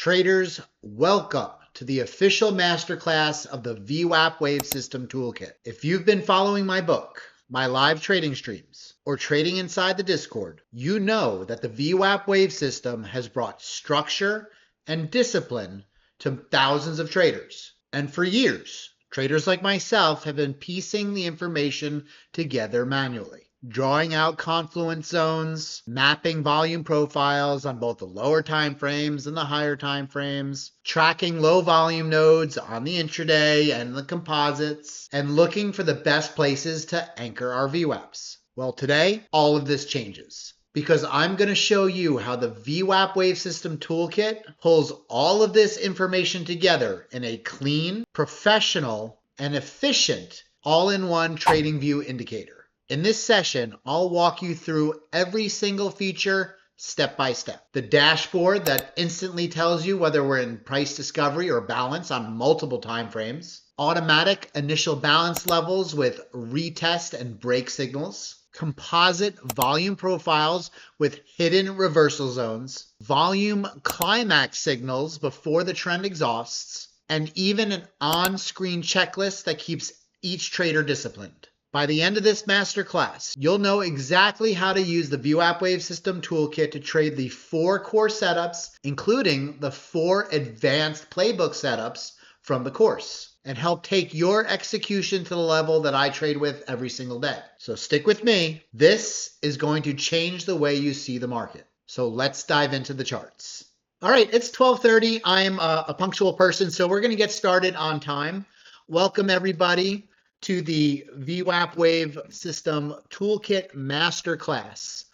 Traders, welcome to the official masterclass of the VWAP Wave System Toolkit. If you've been following my book, my live trading streams, or trading inside the Discord, you know that the VWAP Wave System has brought structure and discipline to thousands of traders. And for years, traders like myself have been piecing the information together manually, drawing out confluence zones, mapping volume profiles on both the lower time frames and the higher time frames, tracking low volume nodes on the intraday and the composites, and looking for the best places to anchor our VWAPs. Well, today, all of this changes, because I'm going to show you how the VWAP Wave System Toolkit pulls all of this information together in a clean, professional, and efficient all-in-one TradingView indicator. In this session, I'll walk you through every single feature step by step. The dashboard that instantly tells you whether we're in price discovery or balance on multiple time frames. Automatic initial balance levels with retest and break signals. Composite volume profiles with hidden reversal zones. Volume climax signals before the trend exhausts. And even an on-screen checklist that keeps each trader disciplined. By the end of this masterclass, you'll know exactly how to use the VWAP Wave System Toolkit to trade the 4 core setups, including the 4 advanced playbook setups from the course, and help take your execution to the level that I trade with every single day. So stick with me. This is going to change the way you see the market. So let's dive into the charts. All right, it's 12:30. I'm a punctual person, so we're going to get started on time. Welcome, everybody, to the VWAP Wave System Toolkit Masterclass.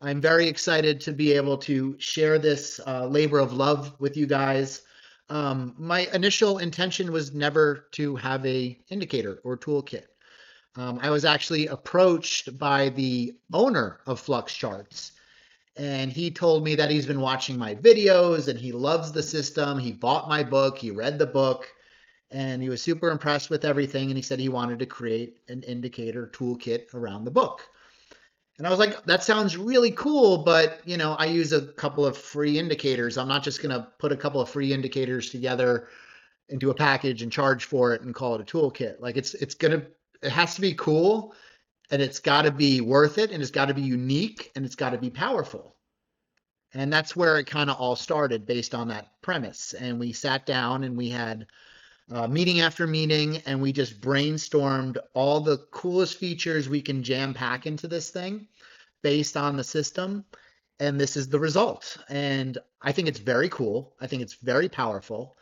I'm very excited to be able to share this labor of love with you guys. My initial intention was never to have a indicator or toolkit. I was actually approached by the owner of Flux Charts, and he told me that he's been watching my videos and he loves the system. He bought my book, he read the book, and he was super impressed with everything. And he said he wanted to create an indicator toolkit around the book. And I was like, that sounds really cool, but I use a couple of free indicators. I'm not just going to put a couple of free indicators together into a package and charge for it and call it a toolkit. Like it has to be cool, and it's got to be worth it, and it's got to be unique, and it's got to be powerful. And that's where it kind of all started, based on that premise. And we sat down and we had meeting after meeting, and we just brainstormed all the coolest features we can jam pack into this thing based on the system. And this is the result. And I think it's very cool. I think it's very powerful.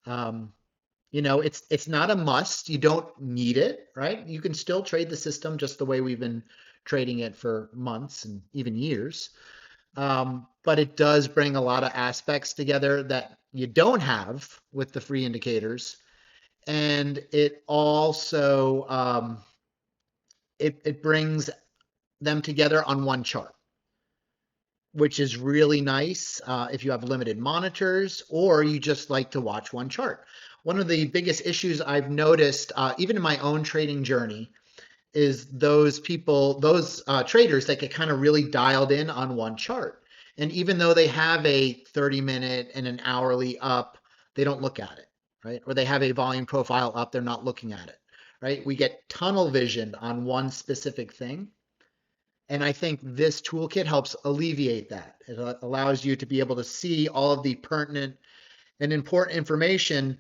It's not a must. You don't need it, right? You can still trade the system just the way we've been trading it for months and even years. But it does bring a lot of aspects together that you don't have with the free indicators. And it also it brings them together on one chart, which is really nice if you have limited monitors or you just like to watch one chart. One of the biggest issues I've noticed, even in my own trading journey, is those traders that get kind of really dialed in on one chart. And even though they have a 30-minute and an hourly up, they don't look at it. Right? Or they have a volume profile up, they're not looking at it, right? We get tunnel visioned on one specific thing. And I think this toolkit helps alleviate that. It allows you to be able to see all of the pertinent and important information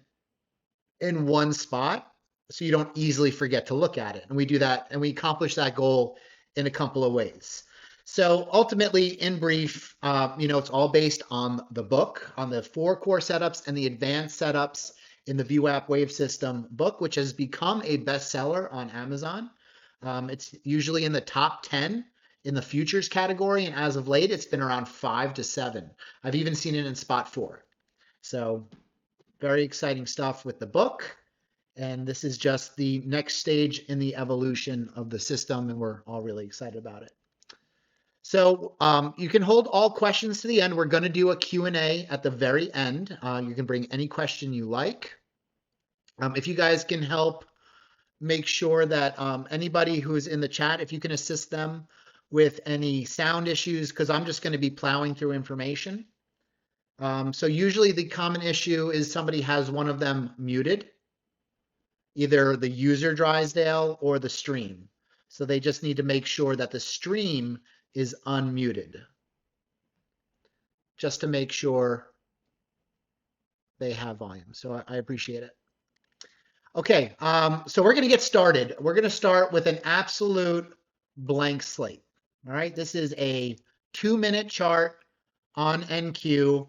in one spot, so you don't easily forget to look at it. And we do that, and we accomplish that goal in a couple of ways. So ultimately, in brief, it's all based on the book, on the 4 core setups and the advanced setups in the VWAP Wave System book, which has become a bestseller on Amazon. It's usually in the top 10 in the futures category, and as of late, it's been around 5 to 7. I've even seen it in spot 4. So very exciting stuff with the book, and this is just the next stage in the evolution of the system, and we're all really excited about it. So you can hold all questions to the end. We're going to do a Q&A at the very end. You can bring any question you like. If you guys can help make sure that anybody who's in the chat, if you can assist them with any sound issues, because I'm just going to be plowing through information. So usually the common issue is somebody has one of them muted, either the user Drysdale or the stream. So they just need to make sure that the stream is unmuted, just to make sure they have volume. So I appreciate it. Okay, so we're going to get started. We're going to start with an absolute blank slate. All right, this is a 2-minute chart on NQ,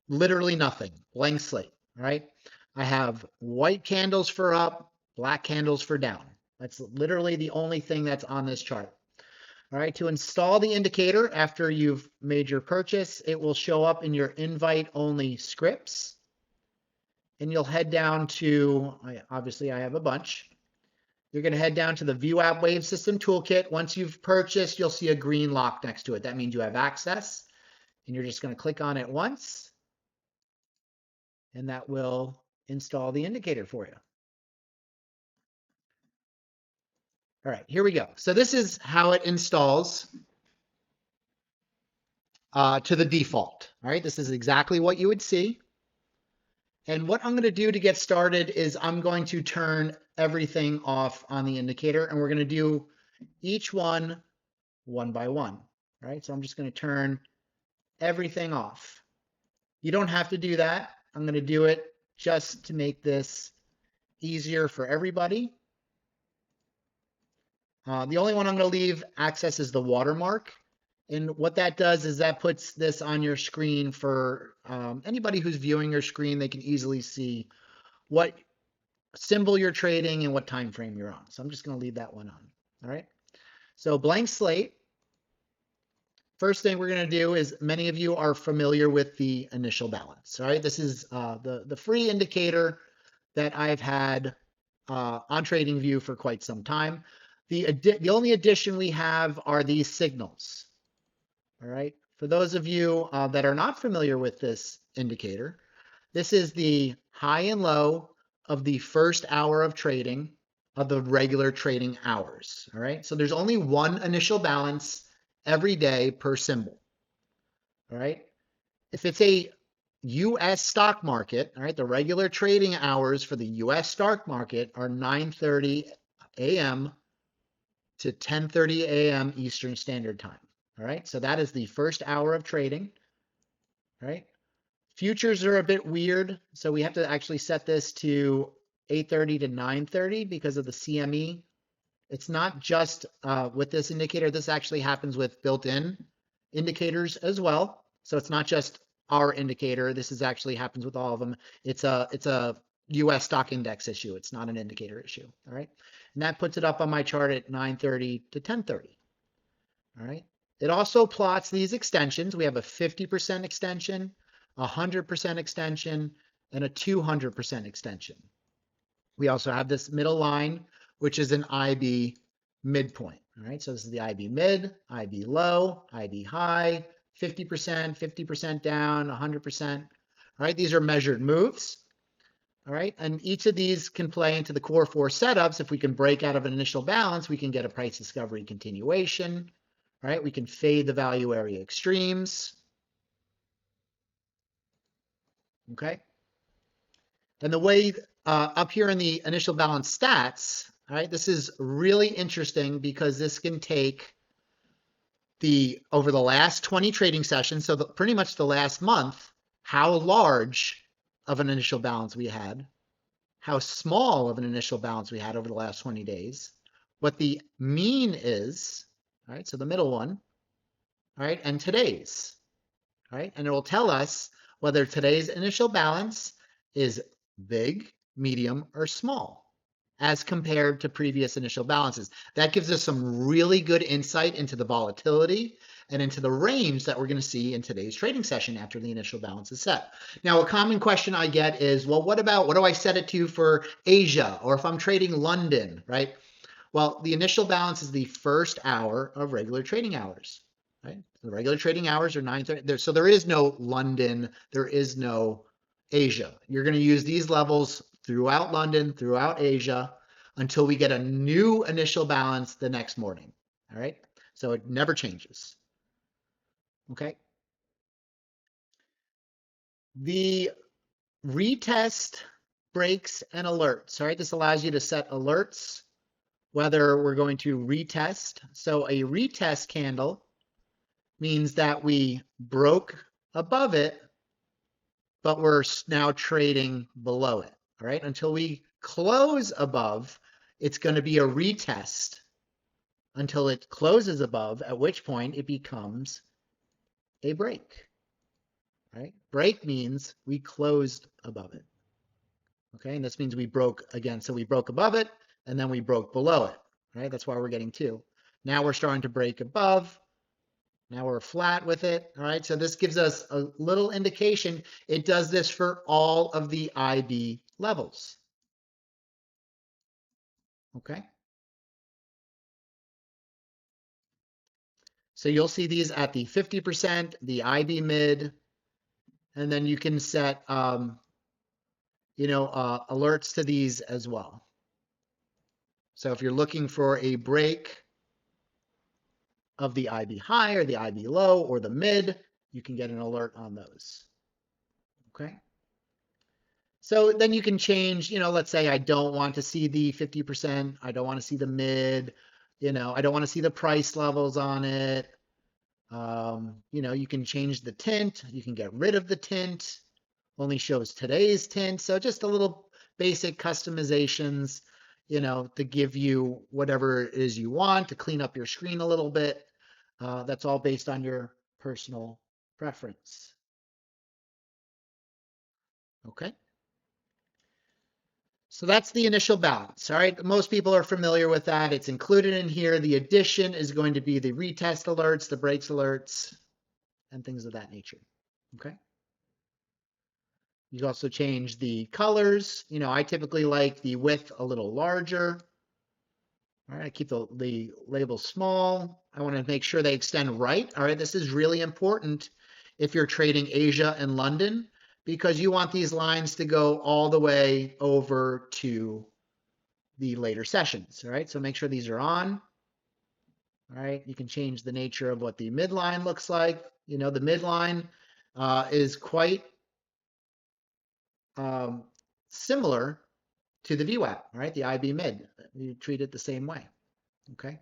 literally nothing, blank slate. All right, I have white candles for up, black candles for down. That's literally the only thing that's on this chart. All right, to install the indicator after you've made your purchase, it will show up in your invite-only scripts. And you'll head down to, obviously I have a bunch. You're going to head down to the VWAP Wave System Toolkit. Once you've purchased, you'll see a green lock next to it. That means you have access. And you're just going to click on it once. And that will install the indicator for you. All right, here we go. So this is how it installs to the default. All right, this is exactly what you would see. And what I'm going to do to get started is I'm going to turn everything off on the indicator, and we're going to do each one by one. Right? So I'm just going to turn everything off. You don't have to do that. I'm going to do it just to make this easier for everybody. The only one I'm going to leave access is the watermark. And what that does is that puts this on your screen for anybody who's viewing your screen. They can easily see what symbol you're trading and what time frame you're on. So I'm just going to leave that one on. All right. So blank slate. First thing we're going to do is, many of you are familiar with the initial balance. All right. This is the free indicator that I've had on TradingView for quite some time. The only addition we have are these signals. All right, for those of you that are not familiar with this indicator, this is the high and low of the first hour of trading of the regular trading hours. All right, so there's only one initial balance every day per symbol. All right, if it's a US stock market, all right, the regular trading hours for the US stock market are 9:30 a.m. to 10:30 a.m. Eastern Standard Time. All right, so that is the first hour of trading. All right, futures are a bit weird, so we have to actually set this to 8:30 to 9:30 because of the CME. It's not just with this indicator. This actually happens with built-in indicators as well. So it's not just our indicator. This is actually happens with all of them. It's a US stock index issue. It's not an indicator issue. All right, and that puts it up on my chart at 9:30 to 10:30. All right. It also plots these extensions. We have a 50% extension, a 100% extension, and a 200% extension. We also have this middle line, which is an IB midpoint. All right, so this is the IB mid, IB low, IB high, 50%, 50% down, 100%. All right, these are measured moves. All right, and each of these can play into the core 4 setups. If we can break out of an initial balance, we can get a price discovery continuation. All right, we can fade the value area extremes. Okay. And the way up here in the initial balance stats, all right, this is really interesting because this can take over the last 20 trading sessions, so pretty much the last month, how large of an initial balance we had, how small of an initial balance we had over the last 20 days, what the mean is. All right, so the middle one, all right, and today's, all right, and it will tell us whether today's initial balance is big, medium, or small as compared to previous initial balances. That gives us some really good insight into the volatility and into the range that we're going to see in today's trading session after the initial balance is set. Now, a common question I get is, well, what do I set it to for Asia, or if I'm trading London, right? Well, the initial balance is the first hour of regular trading hours, right? The regular trading hours are 9:30. So there is no London, there is no Asia. You're going to use these levels throughout London, throughout Asia, until we get a new initial balance the next morning, all right? So it never changes, okay? The retest breaks and alerts. All right, this allows you to set alerts, whether we're going to retest. So a retest candle means that we broke above it, but we're now trading below it. All right, until we close above, it's going to be a retest until it closes above, at which point it becomes a break. Right? Break means we closed above it. Okay, and this means we broke again. So we broke above it, and then we broke below it. Right? That's why we're getting 2. Now we're starting to break above. Now we're flat with it. All right, so this gives us a little indication. It does this for all of the IB levels. Okay. So you'll see these at the 50%, the IB mid, and then you can set, alerts to these as well. So if you're looking for a break of the IB high or the IB low or the mid, you can get an alert on those. Okay. So then you can change, let's say I don't want to see the 50%. I don't want to see the mid, I don't want to see the price levels on it. You can change the tint. You can get rid of the tint. Only shows today's tint. So just a little basic customizations, to give you whatever it is you want, to clean up your screen a little bit. That's all based on your personal preference. Okay. So that's the initial balance. All right. Most people are familiar with that. It's included in here. The addition is going to be the retest alerts, the breaks alerts, and things of that nature. Okay. You can also change the colors. I typically like the width a little larger. All right, I keep the label small. I want to make sure they extend right. All right, this is really important if you're trading Asia and London, because you want these lines to go all the way over to the later sessions. All right, so make sure these are on. All right, you can change the nature of what the midline looks like. The midline is quite similar to the VWAP, all right, the IB mid. You treat it the same way, okay?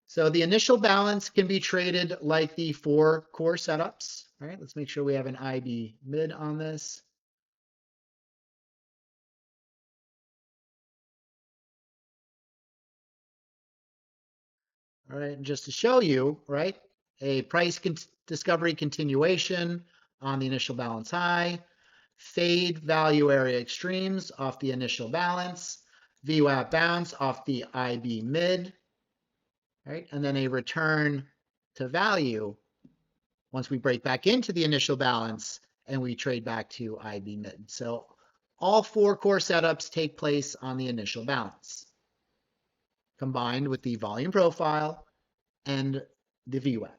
So the initial balance can be traded like the 4 core setups, all right? Let's make sure we have an IB mid on this. All right, and just to show you, right, a price discovery continuation on the initial balance high, fade value area extremes off the initial balance, VWAP bounce off the IB mid, right? And then a return to value once we break back into the initial balance and we trade back to IB mid. So all 4 core setups take place on the initial balance, combined with the volume profile and the VWAP,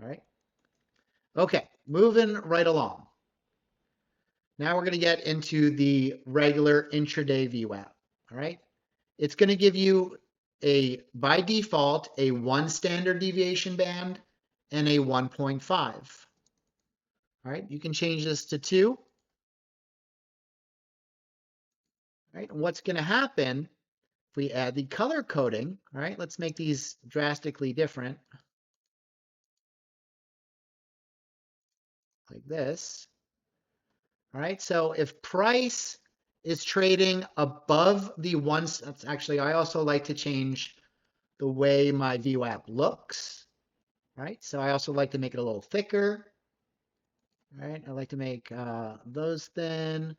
all right? Okay, moving right along. Now we're going to get into the regular intraday VWAP, all right? It's going to give you by default, a 1 standard deviation band and a 1.5. All right, you can change this to 2. All right, and what's going to happen if we add the color coding, all right, let's make these drastically different, like this. All right, so if price is trading above the 1, that's actually, I also like to change the way my VWAP looks, right? So I also like to make it a little thicker, right? I like to make those thin,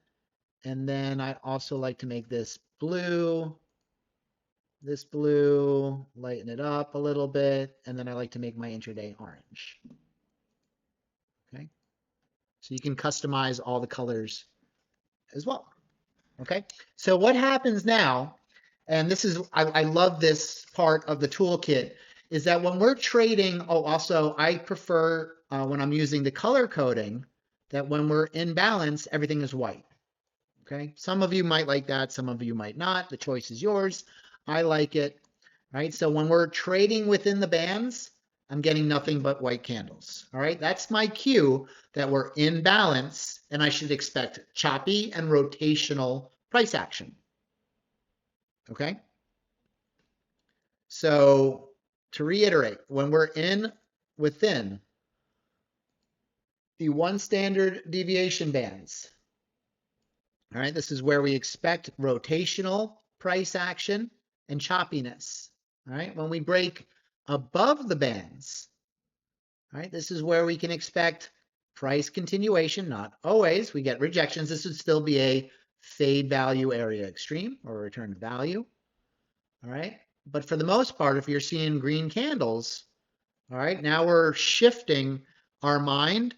and then I also like to make this blue, lighten it up a little bit, and then I like to make my intraday orange, okay? So you can customize all the colors as well. Okay, so what happens now, and this is, I love this part of the toolkit, is that when we're trading, also I prefer when I'm using the color coding, that when we're in balance, everything is white. Okay, some of you might like that, some of you might not. The choice is yours. I like it, right? So when we're trading within the bands, I'm getting nothing but white candles. All right, that's my cue that we're in balance and I should expect choppy and rotational price action. Okay. So to reiterate, when we're within the 1 standard deviation bands, all right, this is where we expect rotational price action and choppiness. All right, when we break above the bands, all right, this is where we can expect price continuation, not always. We get rejections. This would still be a fade value area extreme or return to value. All right, but for the most part, if you're seeing green candles, all right, now we're shifting our mind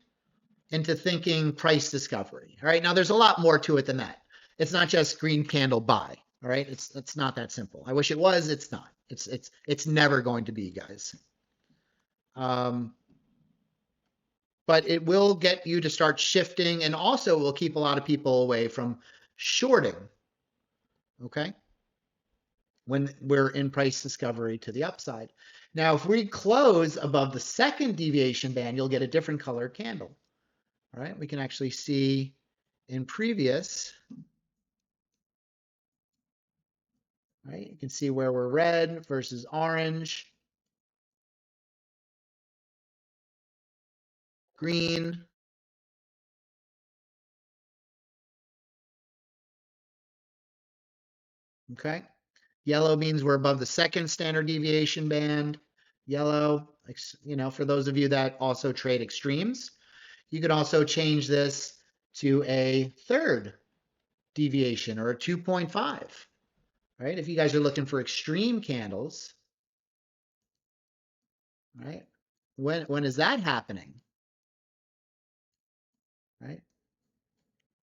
into thinking price discovery. All right, now there's a lot more to it than that. It's not just green candle buy. All right, it's not that simple. I wish it was. It's not. It's never going to be, guys. But it will get you to start shifting, and also will keep a lot of people away from shorting. Okay, when we're in price discovery to the upside. Now, if we close above the 2nd deviation band, you'll get a different color candle. All right, we can actually see in previous, right? You can see where we're red versus orange, green, okay? Yellow means we're above the 2nd standard deviation band. Yellow, you know, for those of you that also trade extremes, you could also change this to a 3rd deviation or a 2.5, right? If you guys are looking for extreme candles, right? When is that happening? Right?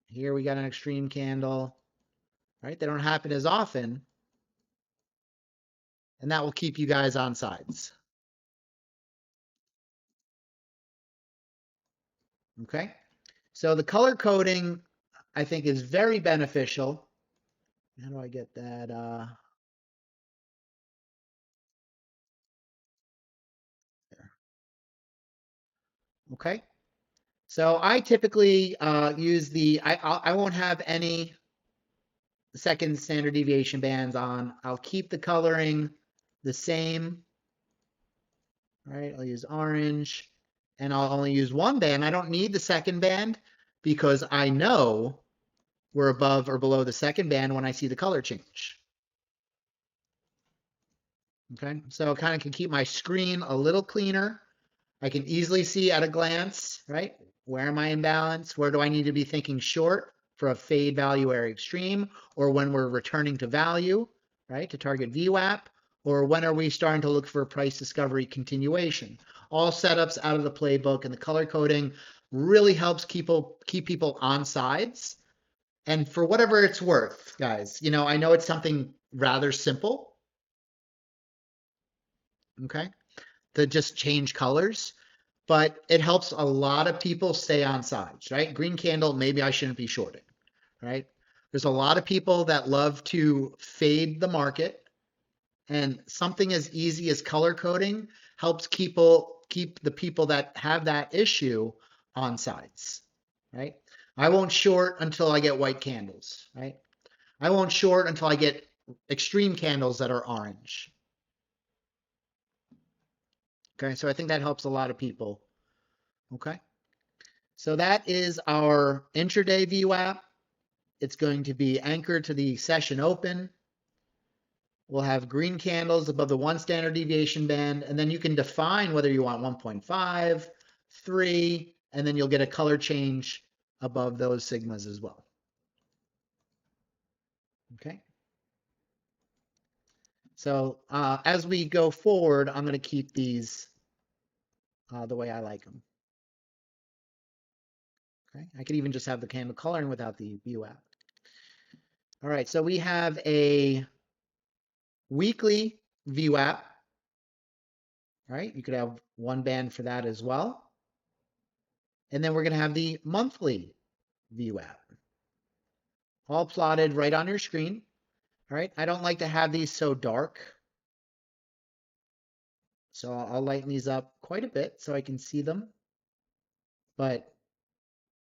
Here we got an extreme candle, right? They don't happen as often, and that will keep you guys on sides. Okay? So the color coding, I think, is very beneficial. How do I get that? There. Okay. So I typically use I won't have any 2nd standard deviation bands on. I'll keep the coloring the same. All right, I'll use orange, and I'll only use 1 band. I don't need the 2nd band because I know we're above or below the 2nd band when I see the color change. Okay, so I kind of can keep my screen a little cleaner. I can easily see at a glance, right? Where am I in balance? Where do I need to be thinking short for a fade value area extreme, or when we're returning to value, right, to target VWAP, or when are we starting to look for price discovery continuation? All setups out of the playbook, and the color coding really helps keep people on sides. And for whatever it's worth, guys, you know, I know it's something rather simple, okay, to just change colors, but it helps a lot of people stay on sides, right? Green candle, maybe I shouldn't be shorting, right? There's a lot of people that love to fade the market, and something as easy as color coding helps keep the people that have that issue on sides, right? I won't short until I get white candles, right? I won't short until I get extreme candles that are orange. Okay, so I think that helps a lot of people. Okay, so that is our intraday VWAP. It's going to be anchored to the session open. We'll have green candles above the 1 standard deviation band, and then you can define whether you want 1.5, 3, and then you'll get a color change above those sigmas as well. Okay. So as we go forward, I'm going to keep these the way I like them. Okay. I could even just have the candle coloring without the VWAP. All right. So we have a weekly VWAP. Right. You could have 1 band for that as well. And then we're going to have the monthly VWAP. All plotted right on your screen. All right. I don't like to have these so dark. So I'll lighten these up quite a bit so I can see them, but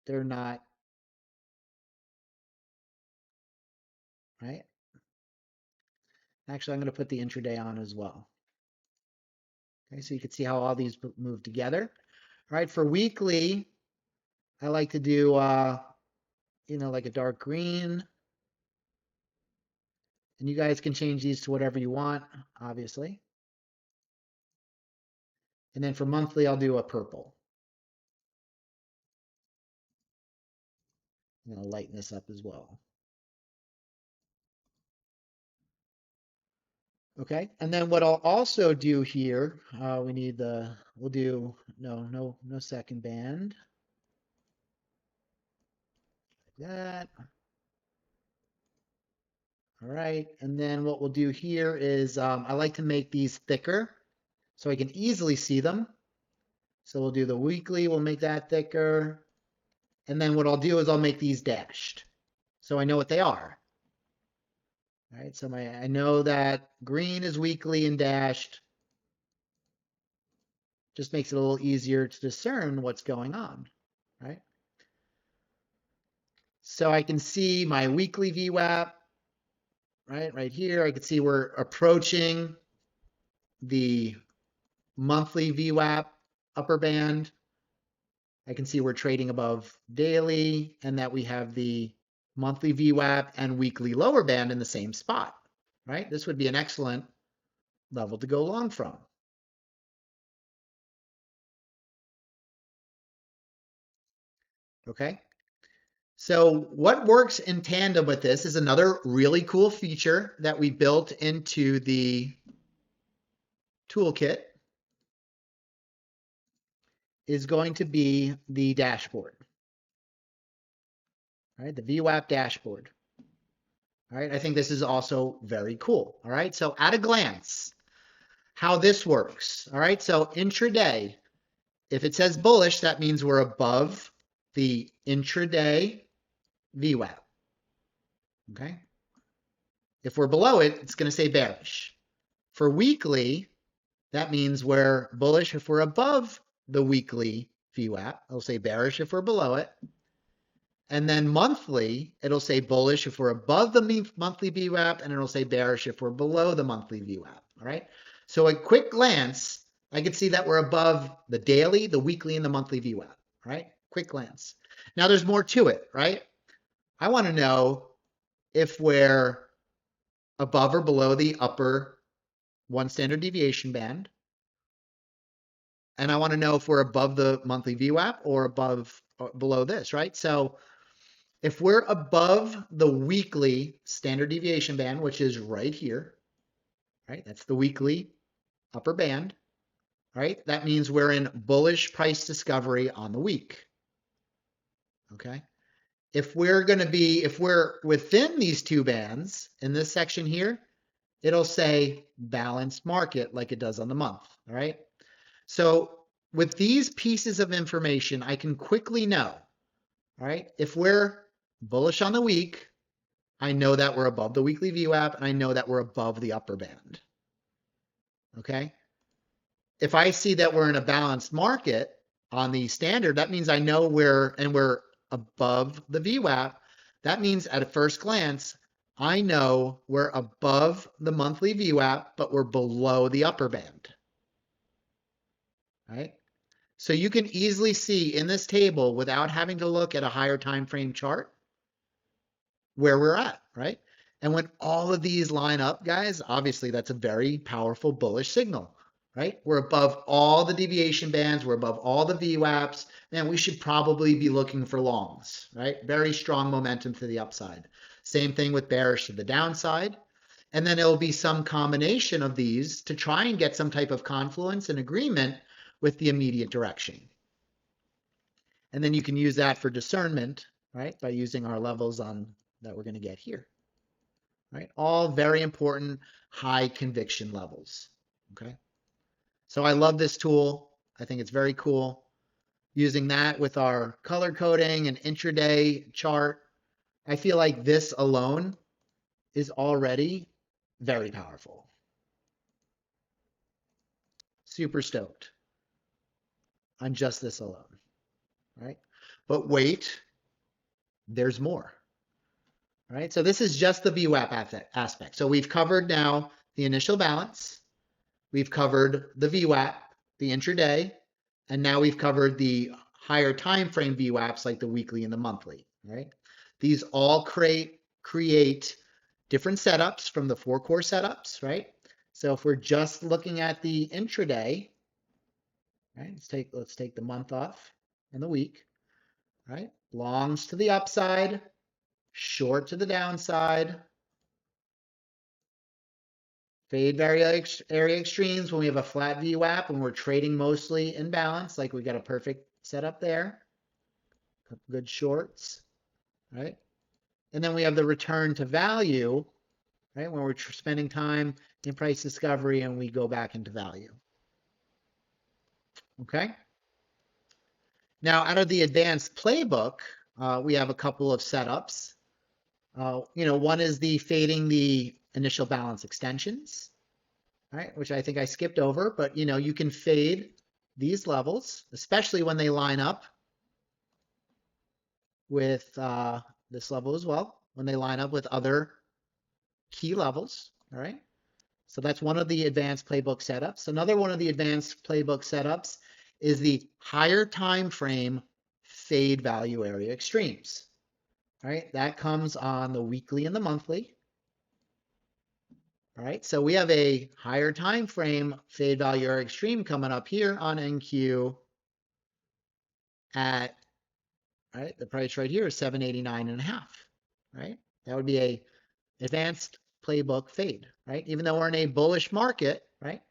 they're not, right? Actually, I'm going to put the intraday on as well. Okay, so you can see how all these move together. All right, for weekly, I like to do, like a dark green. And you guys can change these to whatever you want, obviously. And then for monthly, I'll do a purple. I'm going to lighten this up as well. Okay, and then what I'll also do here, we'll do, no second band. Like that. All right, and then what we'll do here is I like to make these thicker so I can easily see them. So we'll do the weekly, we'll make that thicker. And then what I'll do is I'll make these dashed so I know what they are. All right, so I know that green is weekly and dashed. Just makes it a little easier to discern what's going on, right? So I can see my weekly VWAP, right here. I can see we're approaching the monthly VWAP upper band. I can see we're trading above daily and that we have the monthly VWAP and weekly lower band in the same spot, right? This would be an excellent level to go long from. Okay. So what works in tandem with this is another really cool feature that we built into the toolkit is going to be the dashboard. All right, the VWAP dashboard. All right, I think this is also very cool. All right, so at a glance, how this works. All right, so intraday, if it says bullish, that means we're above the intraday VWAP. Okay. If we're below it, it's going to say bearish. For weekly, that means we're bullish if we're above the weekly VWAP. It'll say bearish if we're below it. And then monthly, it'll say bullish if we're above the monthly VWAP, and it'll say bearish if we're below the monthly VWAP. All right. So at quick glance, I can see that we're above the daily, the weekly, and the monthly VWAP. All right. Quick glance. Now there's more to it, right? I want to know if we're above or below the upper 1 standard deviation band. And I want to know if we're above the monthly VWAP or above or below this, right? So if we're above the weekly standard deviation band, which is right here, right? That's the weekly upper band, right? That means we're in bullish price discovery on the week. Okay. If we're within these two bands in this section here, it'll say balanced market like it does on the month. All right. So with these pieces of information, I can quickly know, all right, if we're bullish on the week, I know that we're above the weekly VWAP and I know that we're above the upper band. Okay. If I see that we're in a balanced market on the standard, that means I know we're above the VWAP. That means at a first glance, I know we're above the monthly VWAP, but we're below the upper band. Right? So you can easily see in this table without having to look at a higher time frame chart where we're at, right? And when all of these line up, guys, obviously that's a very powerful bullish signal, right? We're above all the deviation bands, we're above all the VWAPs, and we should probably be looking for longs, right? Very strong momentum to the upside. Same thing with bearish to the downside. And then it'll be some combination of these to try and get some type of confluence and agreement with the immediate direction. And then you can use that for discernment, right? By using our levels on that we're going to get here, right? All very important high conviction levels, okay? So I love this tool. I think it's very cool. Using that with our color coding and intraday chart, I feel like this alone is already very powerful. super stoked on just this alone, right? But wait, there's more, right? So this is just the VWAP aspect. So we've covered now the initial balance, we've covered the VWAP, the intraday, and now we've covered the higher time frame VWAPs like the weekly and the monthly, right? These all create different setups from the 4 core setups, right? So if we're just looking at the intraday, right? Let's take the month off and the week, right? Longs to the upside, short to the downside. Fade area extremes when we have a flat VWAP, when we're trading mostly in balance, like we got a perfect setup there. Couple good shorts, right? And then we have the return to value, right? When we're spending time in price discovery and we go back into value. Okay. Now, out of the advanced playbook, we have a couple of setups. One is the fading the initial balance extensions, right? Which I think I skipped over, but you can fade these levels, especially when they line up with this level as well, when they line up with other key levels, all right? So that's one of the advanced playbook setups. Another one of the advanced playbook setups is the higher time frame fade value area extremes. All right, that comes on the weekly and the monthly. All right, so we have a higher time frame fade value area extreme coming up here on NQ at, right, the price right here is 789.5, right? That would be a advanced playbook fade, right? Even though we're in a bullish market, right?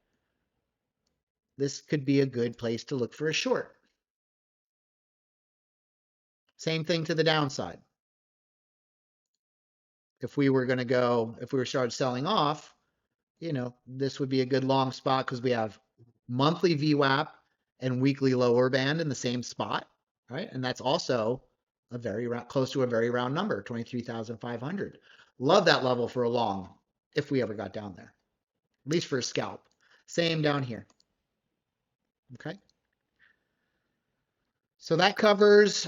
This could be a good place to look for a short. Same thing to the downside. If we were started selling off, this would be a good long spot because we have monthly VWAP and weekly lower band in the same spot, right? And that's also close to a very round number, 23,500. Love that level for a long if we ever got down there, at least for a scalp. Same down here. Okay. So that covers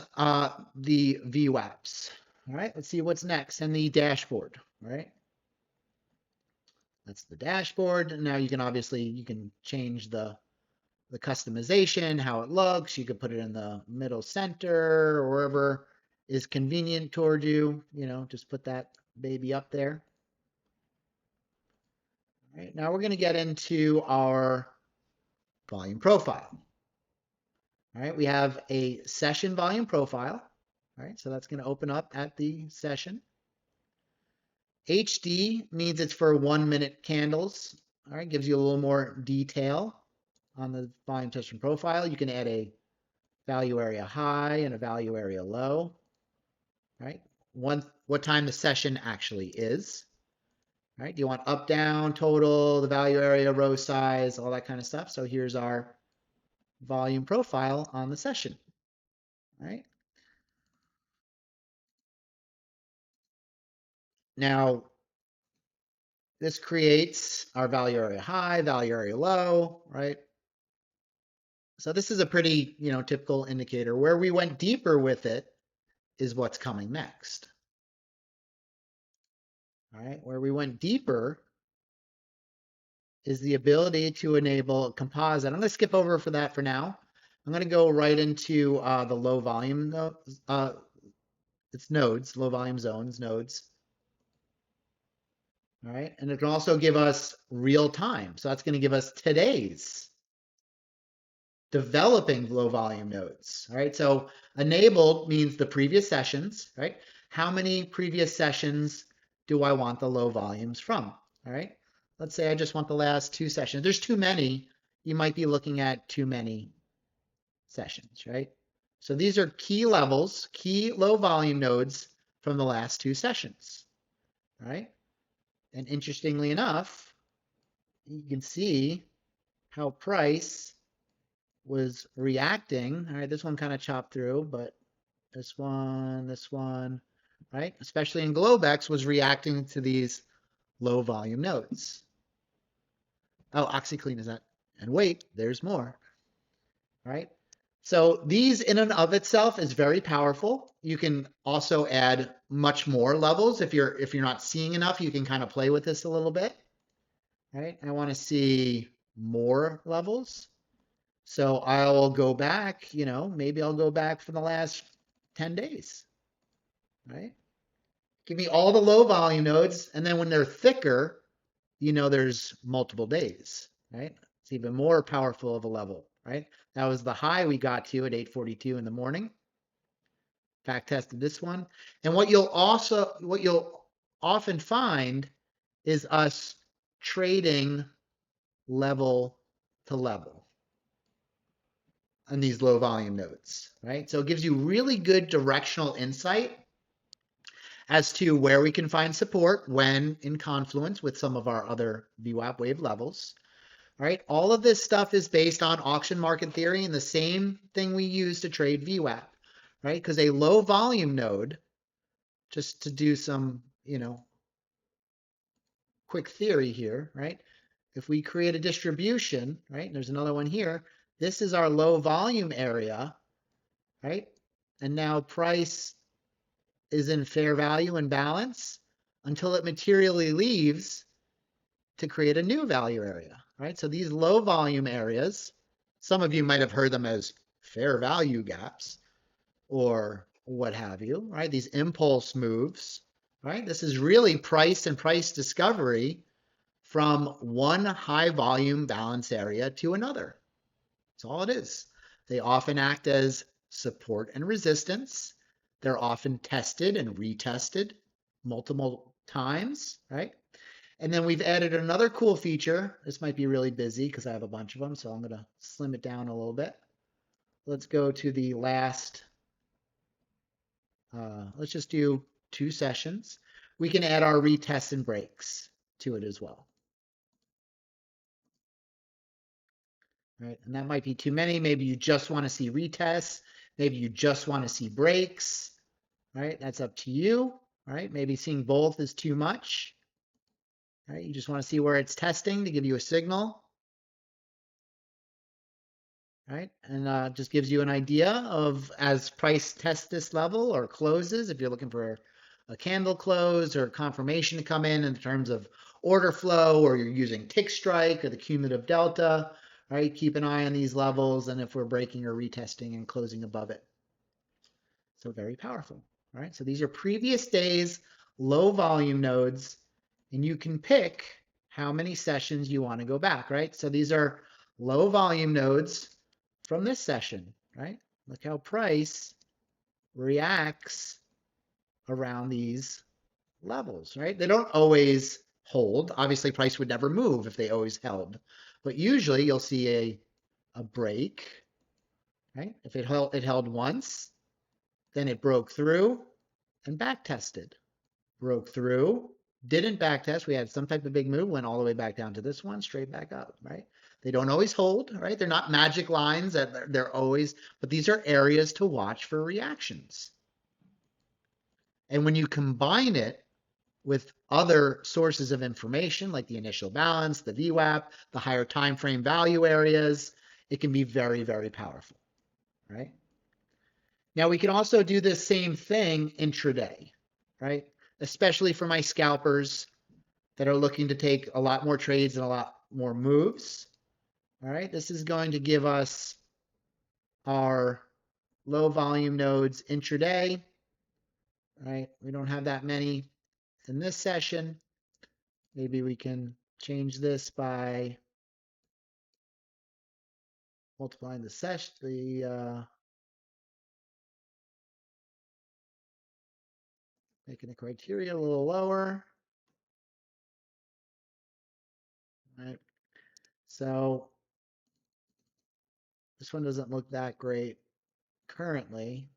the VWAPs. All right, let's see what's next. And the dashboard, all right? That's the dashboard. Now you can change the customization, how it looks. You could put it in the middle center or wherever is convenient toward you. Just put that baby up there. All right, now we're going to get into our volume profile. All right, we have a session volume profile. All right, so that's going to open up at the session. HD means it's for 1 minute candles. All right, gives you a little more detail on the volume session profile. You can add a value area high and a value area low. All right, what time the session actually is. All right, do you want up, down, total, the value area, row size, all that kind of stuff. So here's our volume profile on the session. All right. Now, this creates our value area high, value area low, right? So this is a pretty, typical indicator. Where we went deeper with it is what's coming next. All right, where we went deeper is the ability to enable composite. I'm going to skip over for that for now. I'm going to go right into the low volume, it's nodes, low volume zones, nodes. All right, and it can also give us real time. So that's going to give us today's developing low volume nodes. All right, so enabled means the previous sessions, right? How many previous sessions do I want the low volumes from? All right, let's say I just want the last 2 sessions. There's too many. You might be looking at too many sessions, right? So these are key levels, key low volume nodes from the last 2 sessions, all right? And interestingly enough, you can see how price was reacting. All right, this one kind of chopped through, but this one, right? Especially in Globex was reacting to these low volume nodes. Oh, OxyClean, is that And wait, there's more, right? So these in and of itself is very powerful. You can also add much more levels. If you're not seeing enough, you can kind of play with this a little bit, right? I want to see more levels. So I'll go back, maybe I'll go back for the last 10 days, right? Give me all the low volume nodes, and then when they're thicker, there's multiple days, right? It's even more powerful of a level, right? That was the high we got to at 8:42 in the morning. Back tested this one. And what you'll often find is us trading level to level on these low volume nodes, right? So it gives you really good directional insight as to where we can find support when in confluence with some of our other VWAP wave levels. All right, all of this stuff is based on auction market theory and the same thing we use to trade VWAP, right? Because a low volume node, just to do some, quick theory here, right? If we create a distribution, right, and there's another one here, this is our low volume area, right? And now price is in fair value and balance until it materially leaves to create a new value area, right? So these low volume areas, some of you might have heard them as fair value gaps or what have you, right? These impulse moves, right? This is really price and price discovery from one high volume balance area to another. That's all it is. They often act as support and resistance. They're often tested and retested multiple times, right? And then we've added another cool feature. This might be really busy because I have a bunch of them, so I'm going to slim it down a little bit. Let's go to the last, let's just do 2 sessions. We can add our retests and breaks to it as well. Right, and that might be too many. Maybe you just want to see retests. Maybe you just want to see breaks, right? That's up to you, right? Maybe seeing both is too much, right? You just want to see where it's testing to give you a signal, right? And just gives you an idea of as price tests this level or closes, if you're looking for a candle close or confirmation to come in terms of order flow, or you're using tick strike or the cumulative delta, right? Keep an eye on these levels and if we're breaking or retesting and closing above it. So very powerful, right? So these are previous days, low volume nodes, and you can pick how many sessions you want to go back, right? So these are low volume nodes from this session, right? Look how price reacts around these levels, right? They don't always hold. Obviously, price would never move if they always held. But usually you'll see a break, right? If it held once, then it broke through and back tested. Broke through, didn't back test. We had some type of big move, went all the way back down to this one, straight back up, right? They don't always hold, right? They're not magic lines that they're always, but these are areas to watch for reactions. And when you combine it with other sources of information like the initial balance, the VWAP, the higher time frame value areas, it can be very, very powerful, right? Now we can also do the same thing intraday, right? Especially for my scalpers that are looking to take a lot more trades and a lot more moves. All right, this is going to give us our low volume nodes intraday, right? We don't have that many in this session. Maybe we can change this by multiplying the session, making the criteria a little lower. All right. So this one doesn't look that great currently.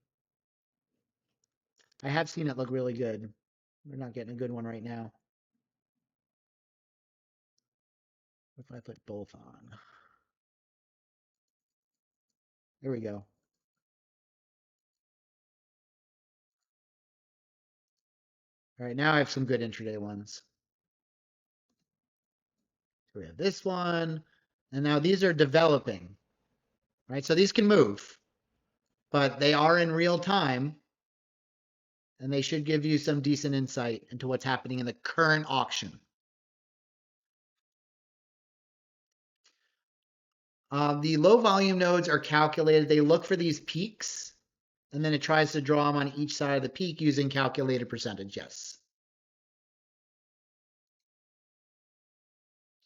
I have seen it look really good. We're not getting a good one right now. If I put both on. There we go. All right, now I have some good intraday ones. So we have this one. And now these are developing, right? So these can move, but they are in real time, and they should give you some decent insight into what's happening in the current auction. The low volume nodes are calculated. They look for these peaks, and then it tries to draw them on each side of the peak using calculated percentage, yes.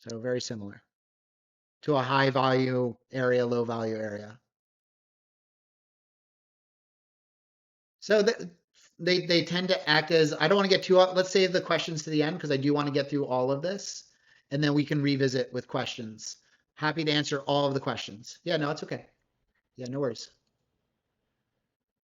So very similar to a high value area, low value area. So they tend to act as, I don't want to get too, let's save the questions to the end because I do want to get through all of this, and then we can revisit with questions. Happy to answer all of the questions. Yeah, no, it's okay. Yeah, no worries.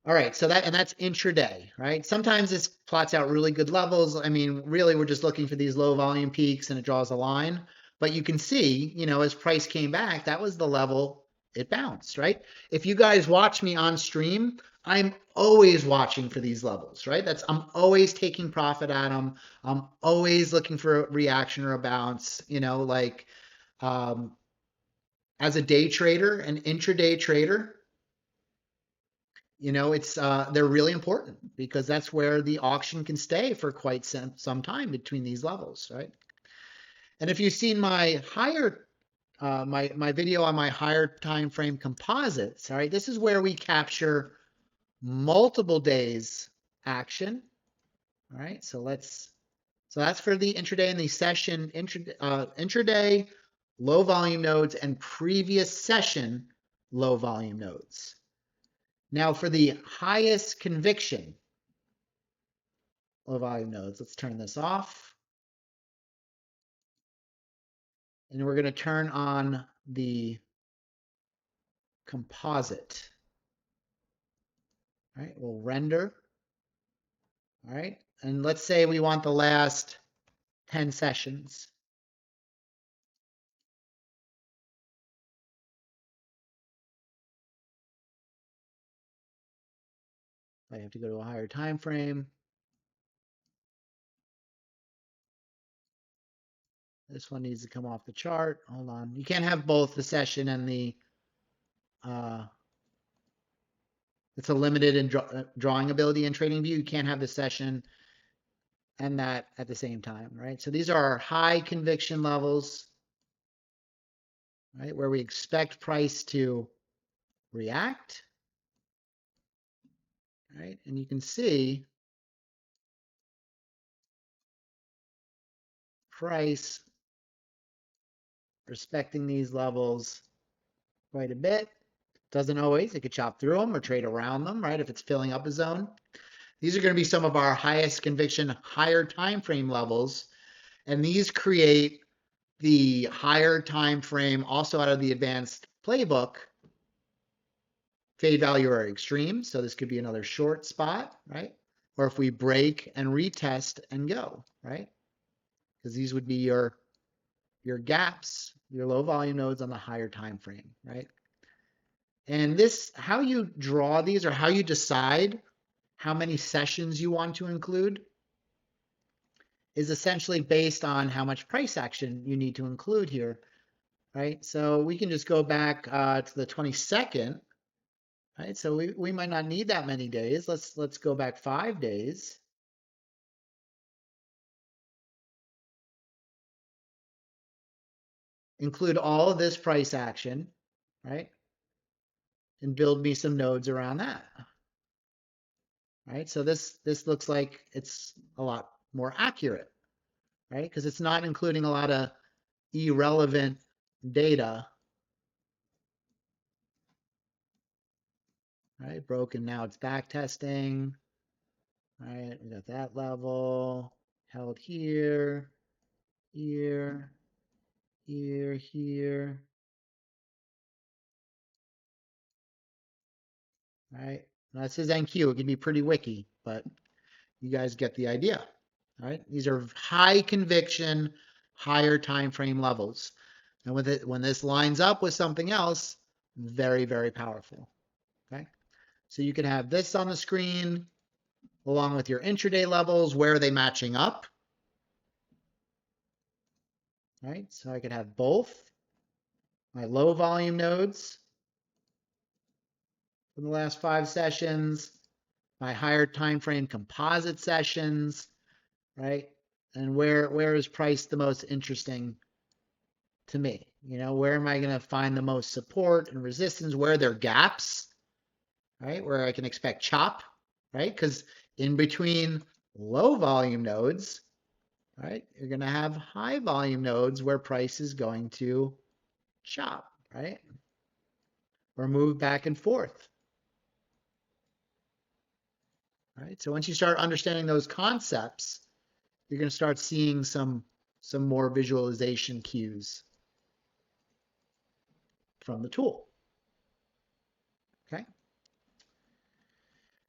All right, so that's intraday, right? Sometimes this plots out really good levels. I mean, really, we're just looking for these low volume peaks and it draws a line. But you can see, as price came back, that was the level it bounced, right? If you guys watch me on stream, I'm always watching for these levels, right? I'm always taking profit at them. I'm always looking for a reaction or a bounce, as a day trader, an intraday trader, they're really important because that's where the auction can stay for quite some time between these levels, right? And if you've seen my higher my video on my higher time frame composites, all right, this is where we capture multiple days action. All right, so that's for the intraday and the session intraday low volume nodes and previous session low volume nodes. Now for the highest conviction low volume nodes, let's turn this off. And we're going to turn on the composite. All right, we'll render. All right, and let's say we want the last 10 sessions. I have to go to a higher time frame. This one needs to come off the chart. Hold on. You can't have both the session and the, it's a limited in drawing ability in TradingView. You can't have the session and that at the same time, right? So these are our high conviction levels, right? Where we expect price to react, right? And you can see price respecting these levels quite a bit. Doesn't always, it could chop through them or trade around them, right? If it's filling up a zone. These are going to be some of our highest conviction, higher time frame levels. And these create the higher time frame also out of the advanced playbook, fade value or extreme. So this could be another short spot, right? Or if we break and retest and go, right? Because these would be your gaps, your low volume nodes on the higher time frame, right? And this, how you draw these or how you decide how many sessions you want to include is essentially based on how much price action you need to include here, right? So we can just go back to the 22nd, right? So we might not need that many days. Let's go back 5 days. Include all of this price action, right? And build me some nodes around that. Right? So this looks like it's a lot more accurate, right? Because it's not including a lot of irrelevant data. Right? Broken, now it's back testing. Right? We got that level held here, here, here, here. Right? Now this is NQ. It can be pretty wiki, but you guys get the idea. Right? These are high conviction, higher time frame levels. And with it, when this lines up with something else, very, very powerful. Okay. So you can have this on the screen along with your intraday levels. Where are they matching up? Right. So I could have both my low volume nodes from the last 5 sessions, my higher time frame composite sessions, right? And where is price the most interesting to me? You know, where am I going to find the most support and resistance? Where are there gaps, right? Where I can expect chop, right? Because in between low volume nodes, right, you're going to have high volume nodes where price is going to chop, right? Or move back and forth. Right? So once you start understanding those concepts, you're going to start seeing some more visualization cues from the tool. Okay.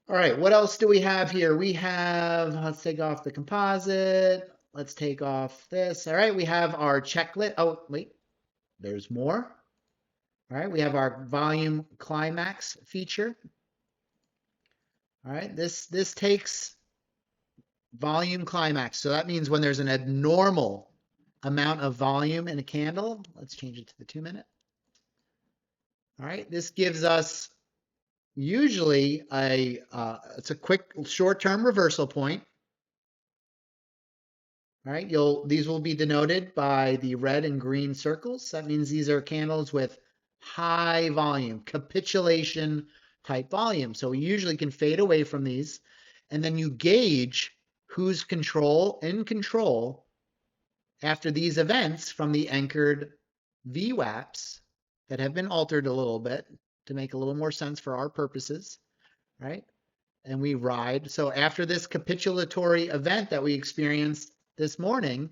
All right, what else do we have here? We have, let's take off the composite. Let's take off this. All right, we have our checklist. Oh, wait, there's more. All right, we have our volume climax feature. All right, this takes volume climax. So that means when there's an abnormal amount of volume in a candle, let's change it to the 2-minute. All right, this gives us usually it's a quick short-term reversal point. All right, these will be denoted by the red and green circles. That means these are candles with high volume, capitulation type volume. So we usually can fade away from these, and then you gauge who's in control after these events from the anchored VWAPs that have been altered a little bit to make a little more sense for our purposes, right? And we ride. So after this capitulatory event that we experienced this morning,